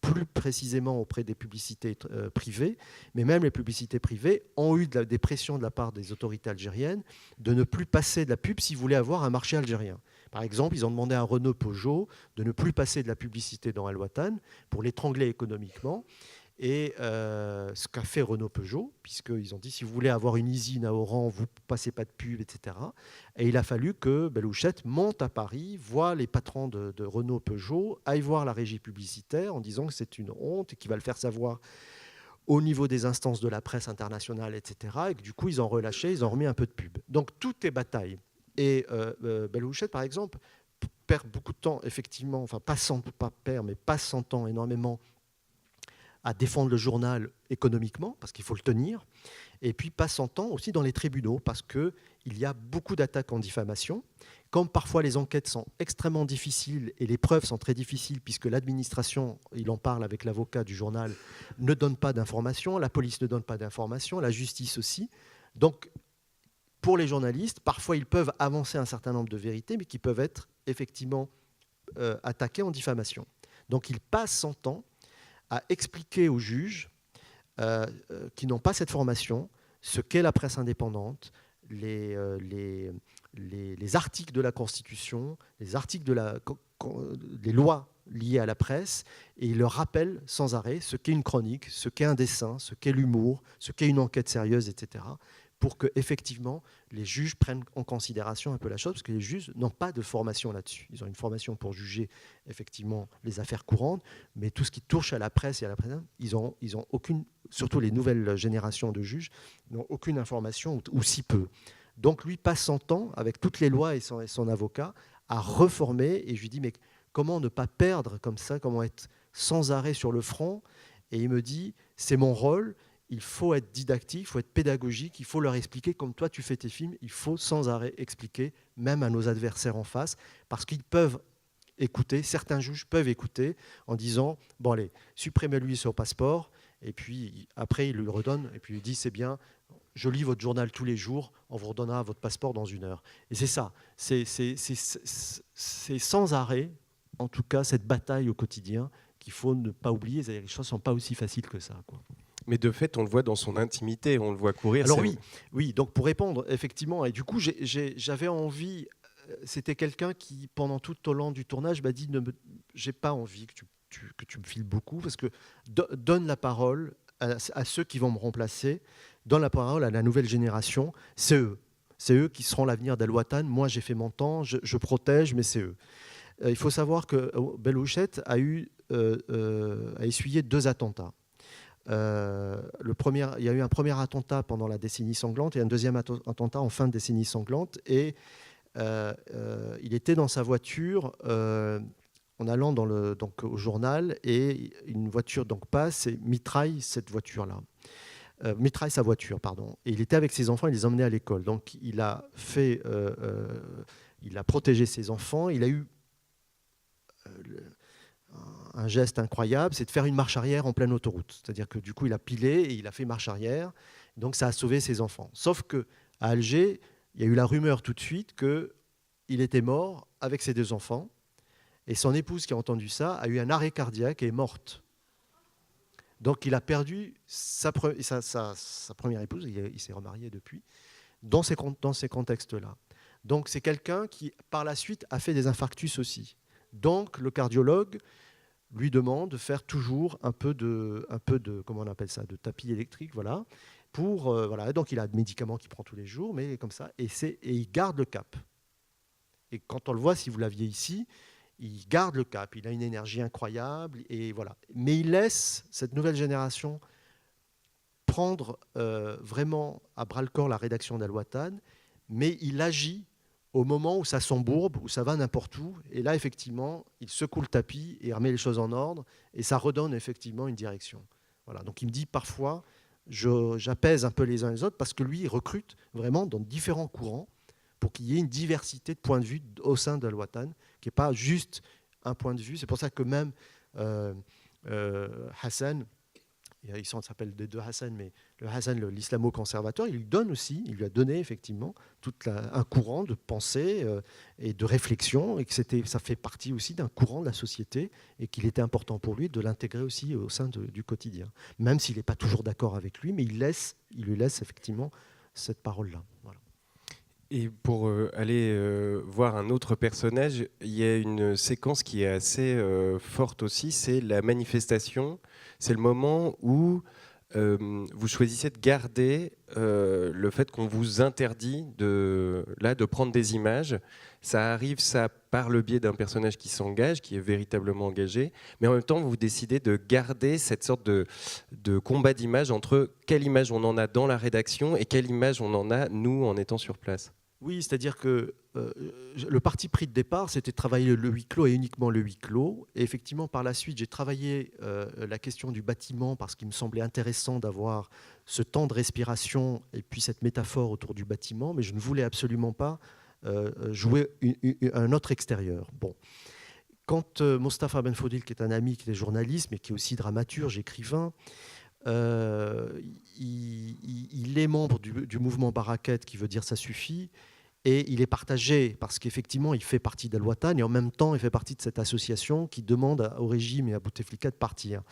plus précisément auprès des publicités privées, mais même les publicités privées ont eu des pressions de la part des autorités algériennes de ne plus passer de la pub s'ils voulaient avoir un marché algérien. Par exemple, ils ont demandé à Renault Peugeot de ne plus passer de la publicité dans Al-Watan pour l'étrangler économiquement. Et ce qu'a fait Renault Peugeot, puisqu'ils ont dit si vous voulez avoir une usine à Oran, vous ne passez pas de pub, etc. Et il a fallu que Belhouchet monte à Paris, voit les patrons de Renault Peugeot, aille voir la régie publicitaire en disant que c'est une honte et qu'il va le faire savoir au niveau des instances de la presse internationale, etc. Et que du coup, ils ont relâché, ils ont remis un peu de pub. Donc, toutes les batailles. Et Belhouchet, par exemple, perd beaucoup de temps, effectivement, enfin, pas perd, mais passe son temps énormément à défendre le journal économiquement, parce qu'il faut le tenir, et puis passe son temps aussi dans les tribunaux, parce qu'il y a beaucoup d'attaques en diffamation. Comme parfois les enquêtes sont extrêmement difficiles et les preuves sont très difficiles, puisque l'administration, il en parle avec l'avocat du journal, ne donne pas d'informations, la police ne donne pas d'informations, la justice aussi. Donc, pour les journalistes, parfois ils peuvent avancer un certain nombre de vérités, mais qui peuvent être effectivement attaquées en diffamation. Donc, il passe son temps à expliquer aux juges qui n'ont pas cette formation ce qu'est la presse indépendante, les articles de la Constitution, les articles des lois liées à la presse, et il leur rappelle sans arrêt ce qu'est une chronique, ce qu'est un dessin, ce qu'est l'humour, ce qu'est une enquête sérieuse, etc., pour que effectivement les juges prennent en considération un peu la chose, parce que les juges n'ont pas de formation là-dessus. Ils ont une formation pour juger effectivement les affaires courantes, mais tout ce qui touche à la presse et à la presse, ils ont aucune, surtout les nouvelles générations de juges, n'ont aucune information ou si peu. Donc lui passe son temps, avec toutes les lois et son avocat, à reformer, et je lui dis, mais comment ne pas perdre comme ça, comment être sans arrêt sur le front? Et il me dit, c'est mon rôle, il faut être didactique, il faut être pédagogique, il faut leur expliquer, comme toi tu fais tes films, il faut sans arrêt expliquer, même à nos adversaires en face, parce qu'ils peuvent écouter, certains juges peuvent écouter en disant, bon allez, supprimez-lui son passeport, et puis après il le redonne, et puis il dit, c'est bien, je lis votre journal tous les jours, on vous redonnera votre passeport dans 1 heure. Et c'est ça, c'est sans arrêt, en tout cas, cette bataille au quotidien qu'il faut ne pas oublier. Les choses ne sont pas aussi faciles que ça, quoi. Mais de fait, on le voit dans son intimité, on le voit courir. Alors oui, donc pour répondre, effectivement, et du coup, j'avais envie, c'était quelqu'un qui, pendant tout au long du tournage, m'a dit, j'ai pas envie que tu me files beaucoup, parce que donne la parole à ceux qui vont me remplacer, donne la parole à la nouvelle génération, c'est eux. C'est eux qui seront l'avenir d'Al-Watan. Moi, j'ai fait mon temps, je protège, mais c'est eux. Il faut savoir que Belouchet a essuyé 2 attentats. Il y a eu un premier attentat pendant la décennie sanglante et un deuxième attentat en fin de décennie sanglante. Et il était dans sa voiture en allant donc, au journal, et une voiture donc, passe et mitraille cette voiture-là. Mitraille sa voiture, pardon. Et il était avec ses enfants, il les emmenait à l'école. Donc il a protégé ses enfants. Il a eu un geste incroyable, c'est de faire une marche arrière en pleine autoroute. C'est-à-dire que du coup, il a pilé et il a fait marche arrière. Donc ça a sauvé ses enfants. Sauf qu'à Alger, il y a eu la rumeur tout de suite qu'il était mort avec ses 2 enfants. Et son épouse qui a entendu ça a eu un arrêt cardiaque et est morte. Donc il a perdu sa première épouse, il s'est remarié depuis, dans ces contextes-là. Donc c'est quelqu'un qui, par la suite, a fait des infarctus aussi. Donc le cardiologue lui demande de faire toujours un peu de comment on appelle ça, de tapis électrique, voilà. Voilà. Donc il a des médicaments qu'il prend tous les jours, mais comme ça, et il garde le cap. Et quand on le voit, si vous l'aviez ici, il garde le cap, il a une énergie incroyable, et voilà. Mais il laisse cette nouvelle génération prendre vraiment à bras-le-corps la rédaction d'Al-Watan, mais il agit au moment où ça s'embourbe, où ça va n'importe où, et là, effectivement, il secoue le tapis et remet les choses en ordre, et ça redonne effectivement une direction. Voilà. Donc il me dit parfois, j'apaise un peu les uns les autres, parce que lui, il recrute vraiment dans différents courants, pour qu'il y ait une diversité de points de vue au sein d'Al-Watan, qui n'est pas juste un point de vue. C'est pour ça que même Hassan, il s'appelle les 2 Hassan, mais le Hassan, l'islamo-conservateur, il lui a donné effectivement un courant de pensée et de réflexion, et que ça fait partie aussi d'un courant de la société, et qu'il était important pour lui de l'intégrer aussi au sein du quotidien. Même s'il n'est pas toujours d'accord avec lui, mais il lui laisse effectivement cette parole-là. Voilà. Et pour aller voir un autre personnage, il y a une séquence qui est assez forte aussi, c'est la manifestation. C'est le moment où vous choisissez de garder le fait qu'on vous interdit de prendre des images. Ça arrive, ça par le biais d'un personnage qui s'engage, qui est véritablement engagé, mais en même temps, vous décidez de garder cette sorte de combat d'images entre quelle image on en a dans la rédaction et quelle image on en a, nous, en étant sur place. Oui, c'est-à-dire que le parti pris de départ, c'était de travailler le huis clos et uniquement le huis clos. Et effectivement, par la suite, j'ai travaillé la question du bâtiment parce qu'il me semblait intéressant d'avoir ce temps de respiration et puis cette métaphore autour du bâtiment, mais je ne voulais absolument pas jouer un autre extérieur. Bon. Quand Mustapha Benfodil, qui est un ami, qui est journaliste, mais qui est aussi dramaturge, écrivain, il est membre du mouvement Barakat, qui veut dire ça suffit, et il est partagé parce qu'effectivement il fait partie d'Al-Watan et en même temps il fait partie de cette association qui demande au régime et à Bouteflika de partir.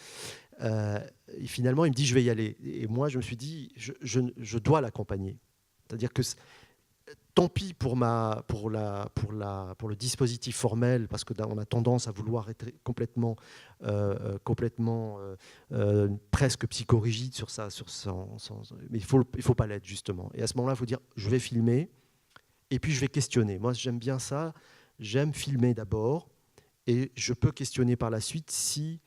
Et finalement il me dit je vais y aller. Et moi je me suis dit je dois l'accompagner. C'est-à-dire que tant pis pour le dispositif formel, parce qu'on a tendance à vouloir être complètement presque psychorigide sur ça, mais il faut pas l'être justement. Et à ce moment-là, il faut dire, je vais filmer, et puis je vais questionner. Moi, j'aime bien ça. J'aime filmer d'abord, et je peux questionner par la suite si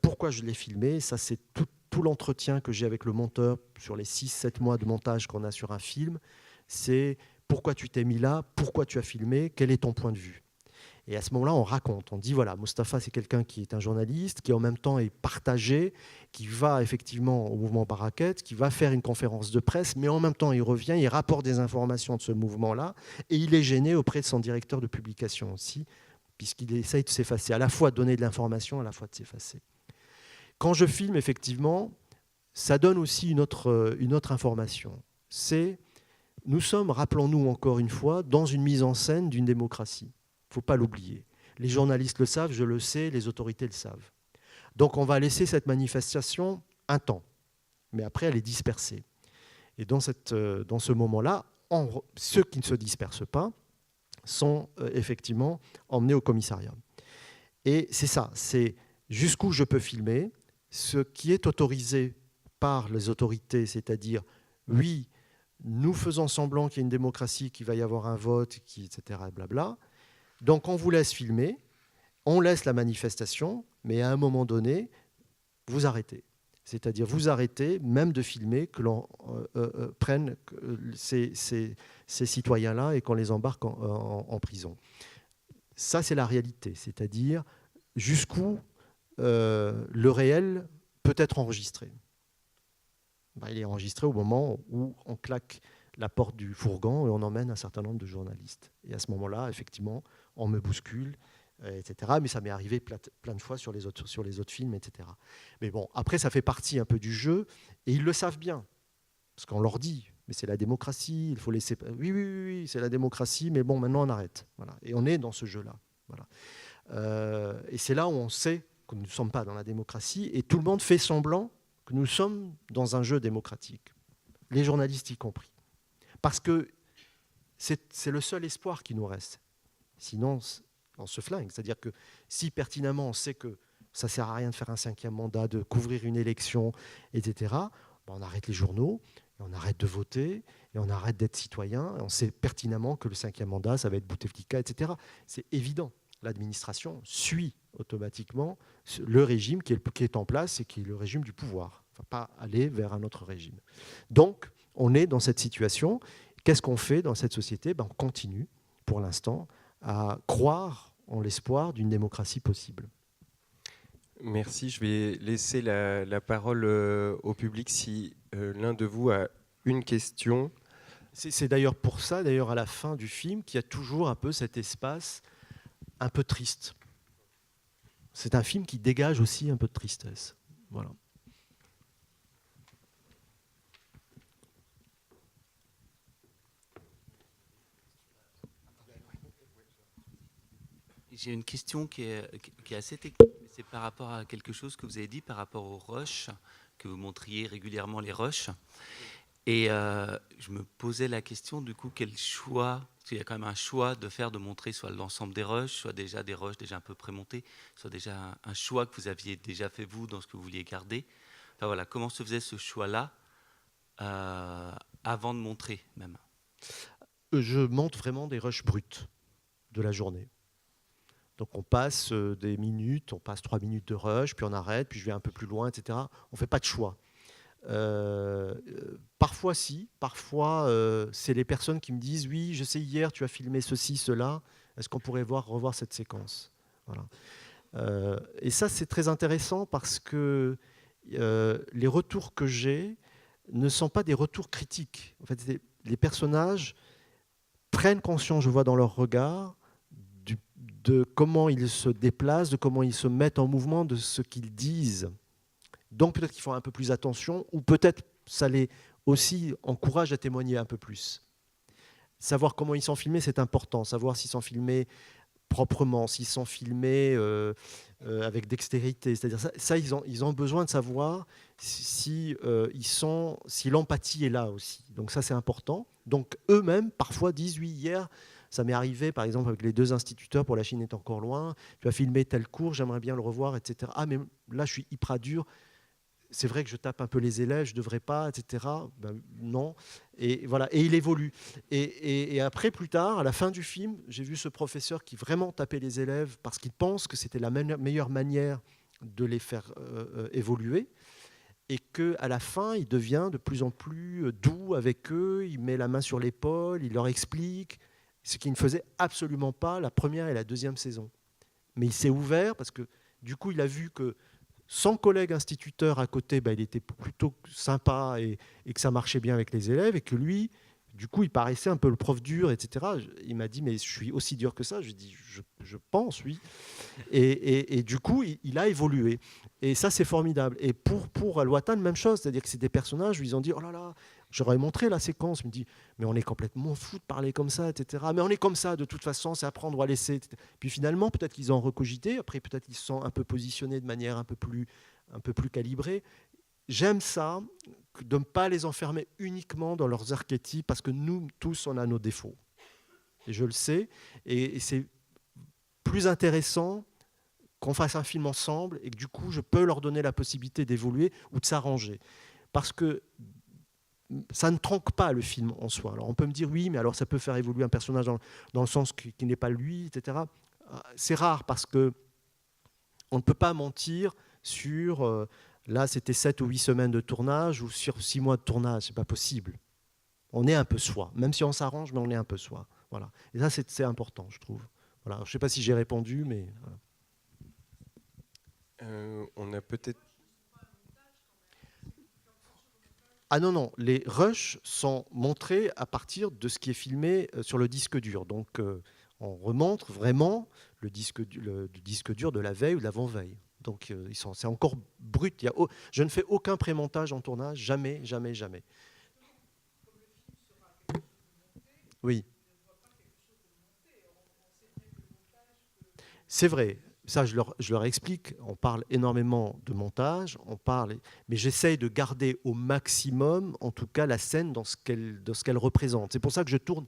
pourquoi je l'ai filmé. Ça, c'est tout l'entretien que j'ai avec le monteur sur les 6-7 mois de montage qu'on a sur un film. C'est pourquoi tu t'es mis là, pourquoi tu as filmé, quel est ton point de vue. Et à ce moment-là, on raconte, on dit voilà, Mustapha, c'est quelqu'un qui est un journaliste, qui en même temps est partagé, qui va effectivement au mouvement Barakat, qui va faire une conférence de presse, mais en même temps, il revient, il rapporte des informations de ce mouvement-là, et il est gêné auprès de son directeur de publication aussi, puisqu'il essaye de s'effacer, à la fois de donner de l'information, à la fois de s'effacer. Quand je filme, effectivement, ça donne aussi une autre information. C'est nous sommes, rappelons-nous encore une fois, dans une mise en scène d'une démocratie. Il ne faut pas l'oublier. Les journalistes le savent, je le sais, les autorités le savent. Donc on va laisser cette manifestation un temps, mais après elle est dispersée. Et dans ce moment-là, ceux qui ne se dispersent pas sont effectivement emmenés au commissariat. Et c'est ça, c'est jusqu'où je peux filmer, ce qui est autorisé par les autorités, c'est-à-dire, oui, nous faisons semblant qu'il y a une démocratie, qu'il va y avoir un vote, etc. Blabla. Donc on vous laisse filmer, on laisse la manifestation, mais à un moment donné, vous arrêtez. C'est-à-dire vous arrêtez même de filmer, que l'on prenne ces citoyens-là et qu'on les embarque en prison. Ça, c'est la réalité. C'est-à-dire jusqu'où le réel peut être enregistré. Il est enregistré au moment où on claque la porte du fourgon et on emmène un certain nombre de journalistes. Et à ce moment-là, effectivement, on me bouscule, etc. Mais ça m'est arrivé plein de fois sur les autres films, etc. Mais bon, après, ça fait partie un peu du jeu, et ils le savent bien, parce qu'on leur dit, mais c'est la démocratie, il faut laisser... Oui, c'est la démocratie, mais bon, maintenant on arrête. Voilà. Et on est dans ce jeu-là. Voilà. Et c'est là où on sait que nous ne sommes pas dans la démocratie, et tout le monde fait semblant que nous sommes dans un jeu démocratique, les journalistes y compris. Parce que c'est le seul espoir qui nous reste. Sinon, on se flingue. C'est-à-dire que si pertinemment on sait que ça ne sert à rien de faire un 5e mandat, de couvrir une élection, etc., on arrête les journaux, et on arrête de voter, et on arrête d'être citoyen, et on sait pertinemment que le 5e mandat, ça va être Bouteflika, etc. C'est évident. L'administration suit automatiquement le régime qui est en place et qui est le régime du pouvoir. Il ne va pas aller vers un autre régime. Donc, on est dans cette situation. Qu'est-ce qu'on fait dans cette société ? On continue, pour l'instant, à croire en l'espoir d'une démocratie possible. Merci. Je vais laisser la parole au public si l'un de vous a une question. C'est d'ailleurs pour ça, à la fin du film, qu'il y a toujours un peu cet espace un peu triste. C'est un film qui dégage aussi un peu de tristesse. Voilà. J'ai une question qui est assez technique, mais c'est par rapport à quelque chose que vous avez dit par rapport aux rushs, que vous montriez régulièrement les rushs. Et je me posais la question, du coup, quel choix, parce qu'il y a quand même un choix de faire, de montrer soit l'ensemble des rushs, soit déjà des rushs déjà un peu prémontés, soit déjà un choix que vous aviez déjà fait vous dans ce que vous vouliez garder. Enfin voilà, comment se faisait ce choix-là avant de montrer même ? Je montre vraiment des rushs bruts de la journée. Donc on passe des minutes, on passe 3 minutes de rush, puis on arrête, puis je vais un peu plus loin, etc. On ne fait pas de choix. Parfois si, parfois c'est les personnes qui me disent oui, je sais hier tu as filmé ceci, cela, est-ce qu'on pourrait revoir cette séquence? Voilà. Et ça c'est très intéressant parce que les retours que j'ai ne sont pas des retours critiques. En fait, les personnages prennent conscience, je vois dans leur regard, de comment ils se déplacent, de comment ils se mettent en mouvement, de ce qu'ils disent. Donc peut-être qu'ils font un peu plus attention, ou peut-être ça les aussi encourage à témoigner un peu plus. Savoir comment ils sont filmés, c'est important. Savoir s'ils sont filmés proprement, s'ils sont filmés avec dextérité. C'est-à-dire ça ils ont besoin de savoir si l'empathie est là aussi. Donc ça, c'est important. Donc eux-mêmes, parfois, disent, oui, hier, ça m'est arrivé, par exemple, avec les 2 instituteurs pour La Chine est encore loin, tu as filmé tel cours, j'aimerais bien le revoir, etc. Ah, mais là, je suis hyper dur. C'est vrai que je tape un peu les élèves, je ne devrais pas, etc. Ben, non. Et voilà. Et il évolue. Et après, plus tard, à la fin du film, j'ai vu ce professeur qui vraiment tapait les élèves parce qu'il pense que c'était la meilleure manière de les faire évoluer. Et qu'à la fin, il devient de plus en plus doux avec eux, il met la main sur l'épaule, il leur explique, ce qu'il ne faisait absolument pas la première et la 2e saison. Mais il s'est ouvert parce que du coup, il a vu que son collègue instituteur à côté, il était plutôt sympa et que ça marchait bien avec les élèves, et que lui, du coup, il paraissait un peu le prof dur, etc. Il m'a dit, mais je suis aussi dur que ça. Je lui ai dit, je pense, oui. Et du coup, il a évolué. Et ça, c'est formidable. Et pour Al-Watan, même chose. C'est-à-dire que c'est des personnages où ils ont dit, oh là là, j'aurais montré la séquence. Il me dit, mais on est complètement fou de parler comme ça, etc. Mais on est comme ça, de toute façon, c'est à prendre ou à laisser. Etc. Puis finalement, peut-être qu'ils ont recogité. Après, peut-être qu'ils se sont un peu positionnés de manière un peu plus calibrée. J'aime ça, de ne pas les enfermer uniquement dans leurs archétypes, parce que nous, tous, on a nos défauts. Et je le sais. Et c'est plus intéressant qu'on fasse un film ensemble et que du coup, je peux leur donner la possibilité d'évoluer ou de s'arranger. Parce que ça ne tronque pas le film en soi. Alors on peut me dire, oui, mais alors ça peut faire évoluer un personnage dans le sens qui n'est pas lui, etc. C'est rare parce que on ne peut pas mentir sur... là, c'était 7 ou 8 semaines de tournage ou sur 6 mois de tournage. Ce n'est pas possible. On est un peu soi. Même si on s'arrange, mais on est un peu soi. Voilà. Et ça, c'est important, je trouve. Voilà. Je ne sais pas si j'ai répondu, mais... Voilà. On a peut-être... Ah non, les rushs sont montrés à partir de ce qui est filmé sur le disque dur. Donc, on remontre vraiment le disque dur de la veille ou de l'avant-veille. Donc, c'est encore brut. Je ne fais aucun pré-montage en tournage, jamais, jamais, jamais. Oui. C'est vrai. Ça, je leur explique. On parle énormément de montage, mais j'essaye de garder au maximum, en tout cas, la scène dans ce qu'elle représente. C'est pour ça que je tourne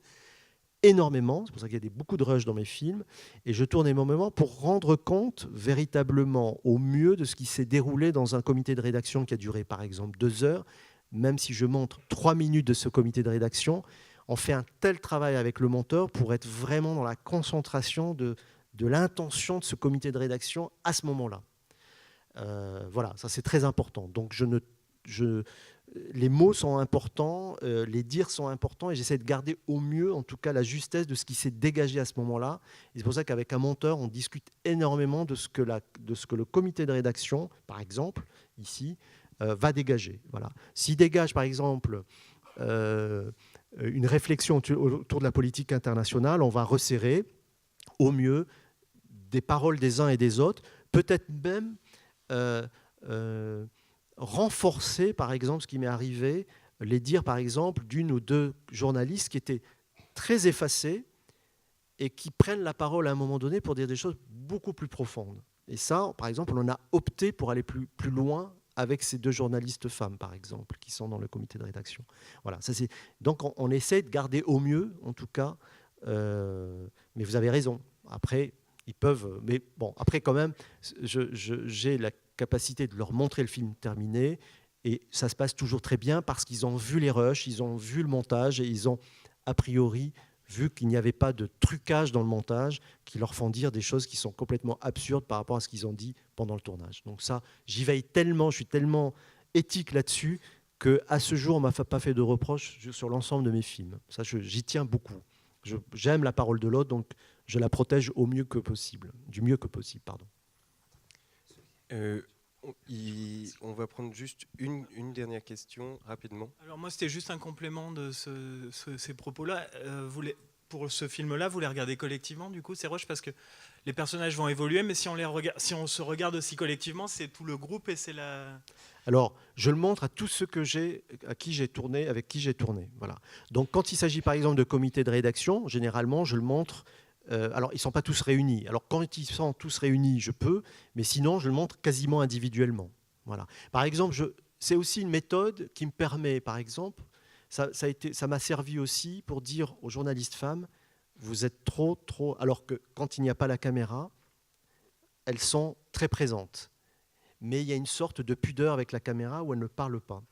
énormément. C'est pour ça qu'il y a beaucoup de rushs dans mes films. Et je tourne énormément pour rendre compte véritablement au mieux de ce qui s'est déroulé dans un comité de rédaction qui a duré, par exemple, 2 heures. Même si je montre 3 minutes de ce comité de rédaction, on fait un tel travail avec le monteur pour être vraiment dans la concentration de l'intention de ce comité de rédaction à ce moment-là. Voilà, ça c'est très important. Donc les mots sont importants, les dires sont importants, et j'essaie de garder au mieux, en tout cas, la justesse de ce qui s'est dégagé à ce moment-là. Et c'est pour ça qu'avec un monteur, on discute énormément de ce que le comité de rédaction, par exemple, ici, va dégager. Voilà. S'il dégage, par exemple, une réflexion autour de la politique internationale, on va resserrer au mieux des paroles des uns et des autres, peut-être même renforcer, par exemple, ce qui m'est arrivé, les dires, par exemple, d'une ou 2 journalistes qui étaient très effacés et qui prennent la parole à un moment donné pour dire des choses beaucoup plus profondes. Et ça, par exemple, on a opté pour aller plus loin avec ces 2 journalistes femmes, par exemple, qui sont dans le comité de rédaction. Voilà, ça, donc on essaie de garder au mieux, en tout cas, mais vous avez raison. Après, ils peuvent... Mais bon, après, quand même, j'ai la capacité de leur montrer le film terminé, et ça se passe toujours très bien parce qu'ils ont vu les rushs, ils ont vu le montage, et ils ont, a priori, vu qu'il n'y avait pas de trucage dans le montage qui leur font dire des choses qui sont complètement absurdes par rapport à ce qu'ils ont dit pendant le tournage. Donc ça, j'y veille tellement, je suis tellement éthique là-dessus qu'à ce jour, on ne m'a pas fait de reproches sur l'ensemble de mes films. Ça, j'y tiens beaucoup. J'aime la parole de l'autre, donc je la protège au mieux que possible, du mieux que possible, pardon. On va prendre juste une dernière question rapidement. Alors moi, c'était juste un complément de ces propos-là. Pour ce film-là, vous les regardez collectivement, du coup, ces rushs, parce que les personnages vont évoluer, mais si on se regarde aussi collectivement, c'est tout le groupe et c'est la... Alors, je le montre à tous ceux avec qui j'ai tourné. Voilà. Donc, quand il s'agit par exemple de comités de rédaction, généralement, je le montre. Alors, ils ne sont pas tous réunis. Alors, quand ils sont tous réunis, je peux, mais sinon, je le montre quasiment individuellement. Voilà. Par exemple, c'est aussi une méthode qui me permet, par exemple, ça m'a servi aussi pour dire aux journalistes femmes, vous êtes trop, alors que quand il n'y a pas la caméra, elles sont très présentes. Mais il y a une sorte de pudeur avec la caméra où elles ne parlent pas.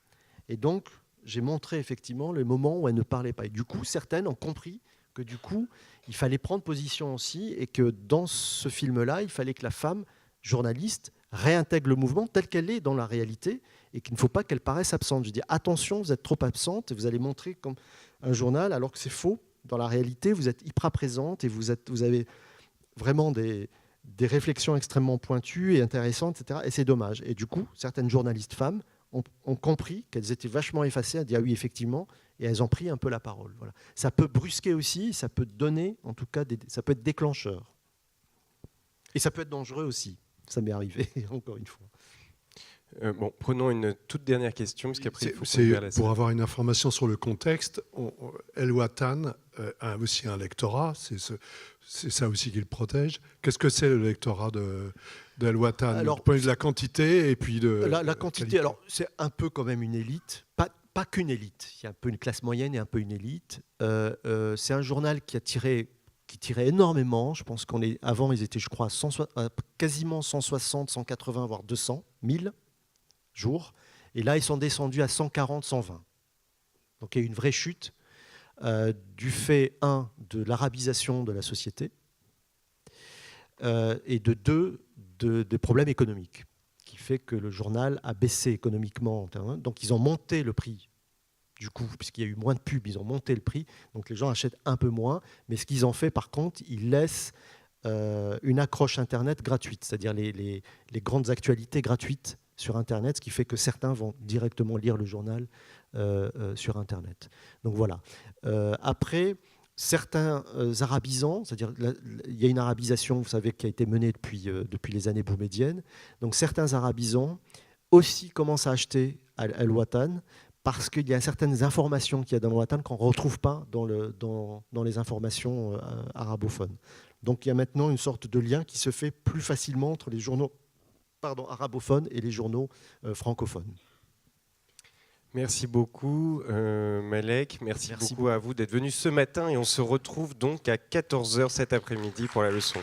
Et donc, j'ai montré effectivement le moment où elles ne parlaient pas. Et du coup, certaines ont compris que du coup, il fallait prendre position aussi et que dans ce film-là, il fallait que la femme journaliste réintègre le mouvement tel qu'elle est dans la réalité et qu'il ne faut pas qu'elle paraisse absente. Je dis attention, vous êtes trop absente et vous allez montrer comme un journal alors que c'est faux. Dans la réalité, vous êtes hyper présente et vous avez vraiment des réflexions extrêmement pointues et intéressantes, etc. Et c'est dommage. Et du coup, certaines journalistes femmes ont compris qu'elles étaient vachement effacées, à dire ah oui, effectivement, et elles ont pris un peu la parole. Voilà. Ça peut brusquer aussi, ça peut donner, en tout cas, ça peut être déclencheur. Et ça peut être dangereux aussi. Ça m'est arrivé, encore une fois. Bon, prenons une toute dernière question, parce qu'après, il faut qu'on ouvre la salle. Pour avoir une information sur le contexte, El Watan a aussi un lectorat, c'est ça aussi qui le protège. Qu'est-ce que c'est le lectorat de El Watan, du point de vue de la quantité et puis de la quantité, qualité. Alors c'est un peu quand même une élite, pas qu'une élite, il y a un peu une classe moyenne et un peu une élite. C'est un journal qui tirait énormément. Je pense avant ils étaient, je crois, quasiment 160, 180, voire 200 000 jours. Et là, ils sont descendus à 140, 120. Donc il y a eu une vraie chute du fait, de l'arabisation de la société et des problèmes économiques, qui fait que le journal a baissé économiquement. Donc ils ont monté le prix. Du coup, puisqu'il y a eu moins de pubs, ils ont monté le prix. Donc les gens achètent un peu moins. Mais ce qu'ils ont fait, par contre, ils laissent une accroche Internet gratuite, c'est-à-dire les grandes actualités gratuites sur Internet, ce qui fait que certains vont directement lire le journal sur Internet. Donc voilà. Après, certains arabisants, c'est-à-dire il y a une arabisation, vous savez, qui a été menée depuis les années boumediennes. Donc certains arabisants aussi commencent à acheter El Watan parce qu'il y a certaines informations qu'il y a dans le Watan qu'on ne retrouve pas dans les informations arabophones. Donc il y a maintenant une sorte de lien qui se fait plus facilement entre les journaux arabophones et les journaux francophones. Merci beaucoup Malek, merci beaucoup à vous d'être venu ce matin et on se retrouve donc à 14h cet après-midi pour la leçon.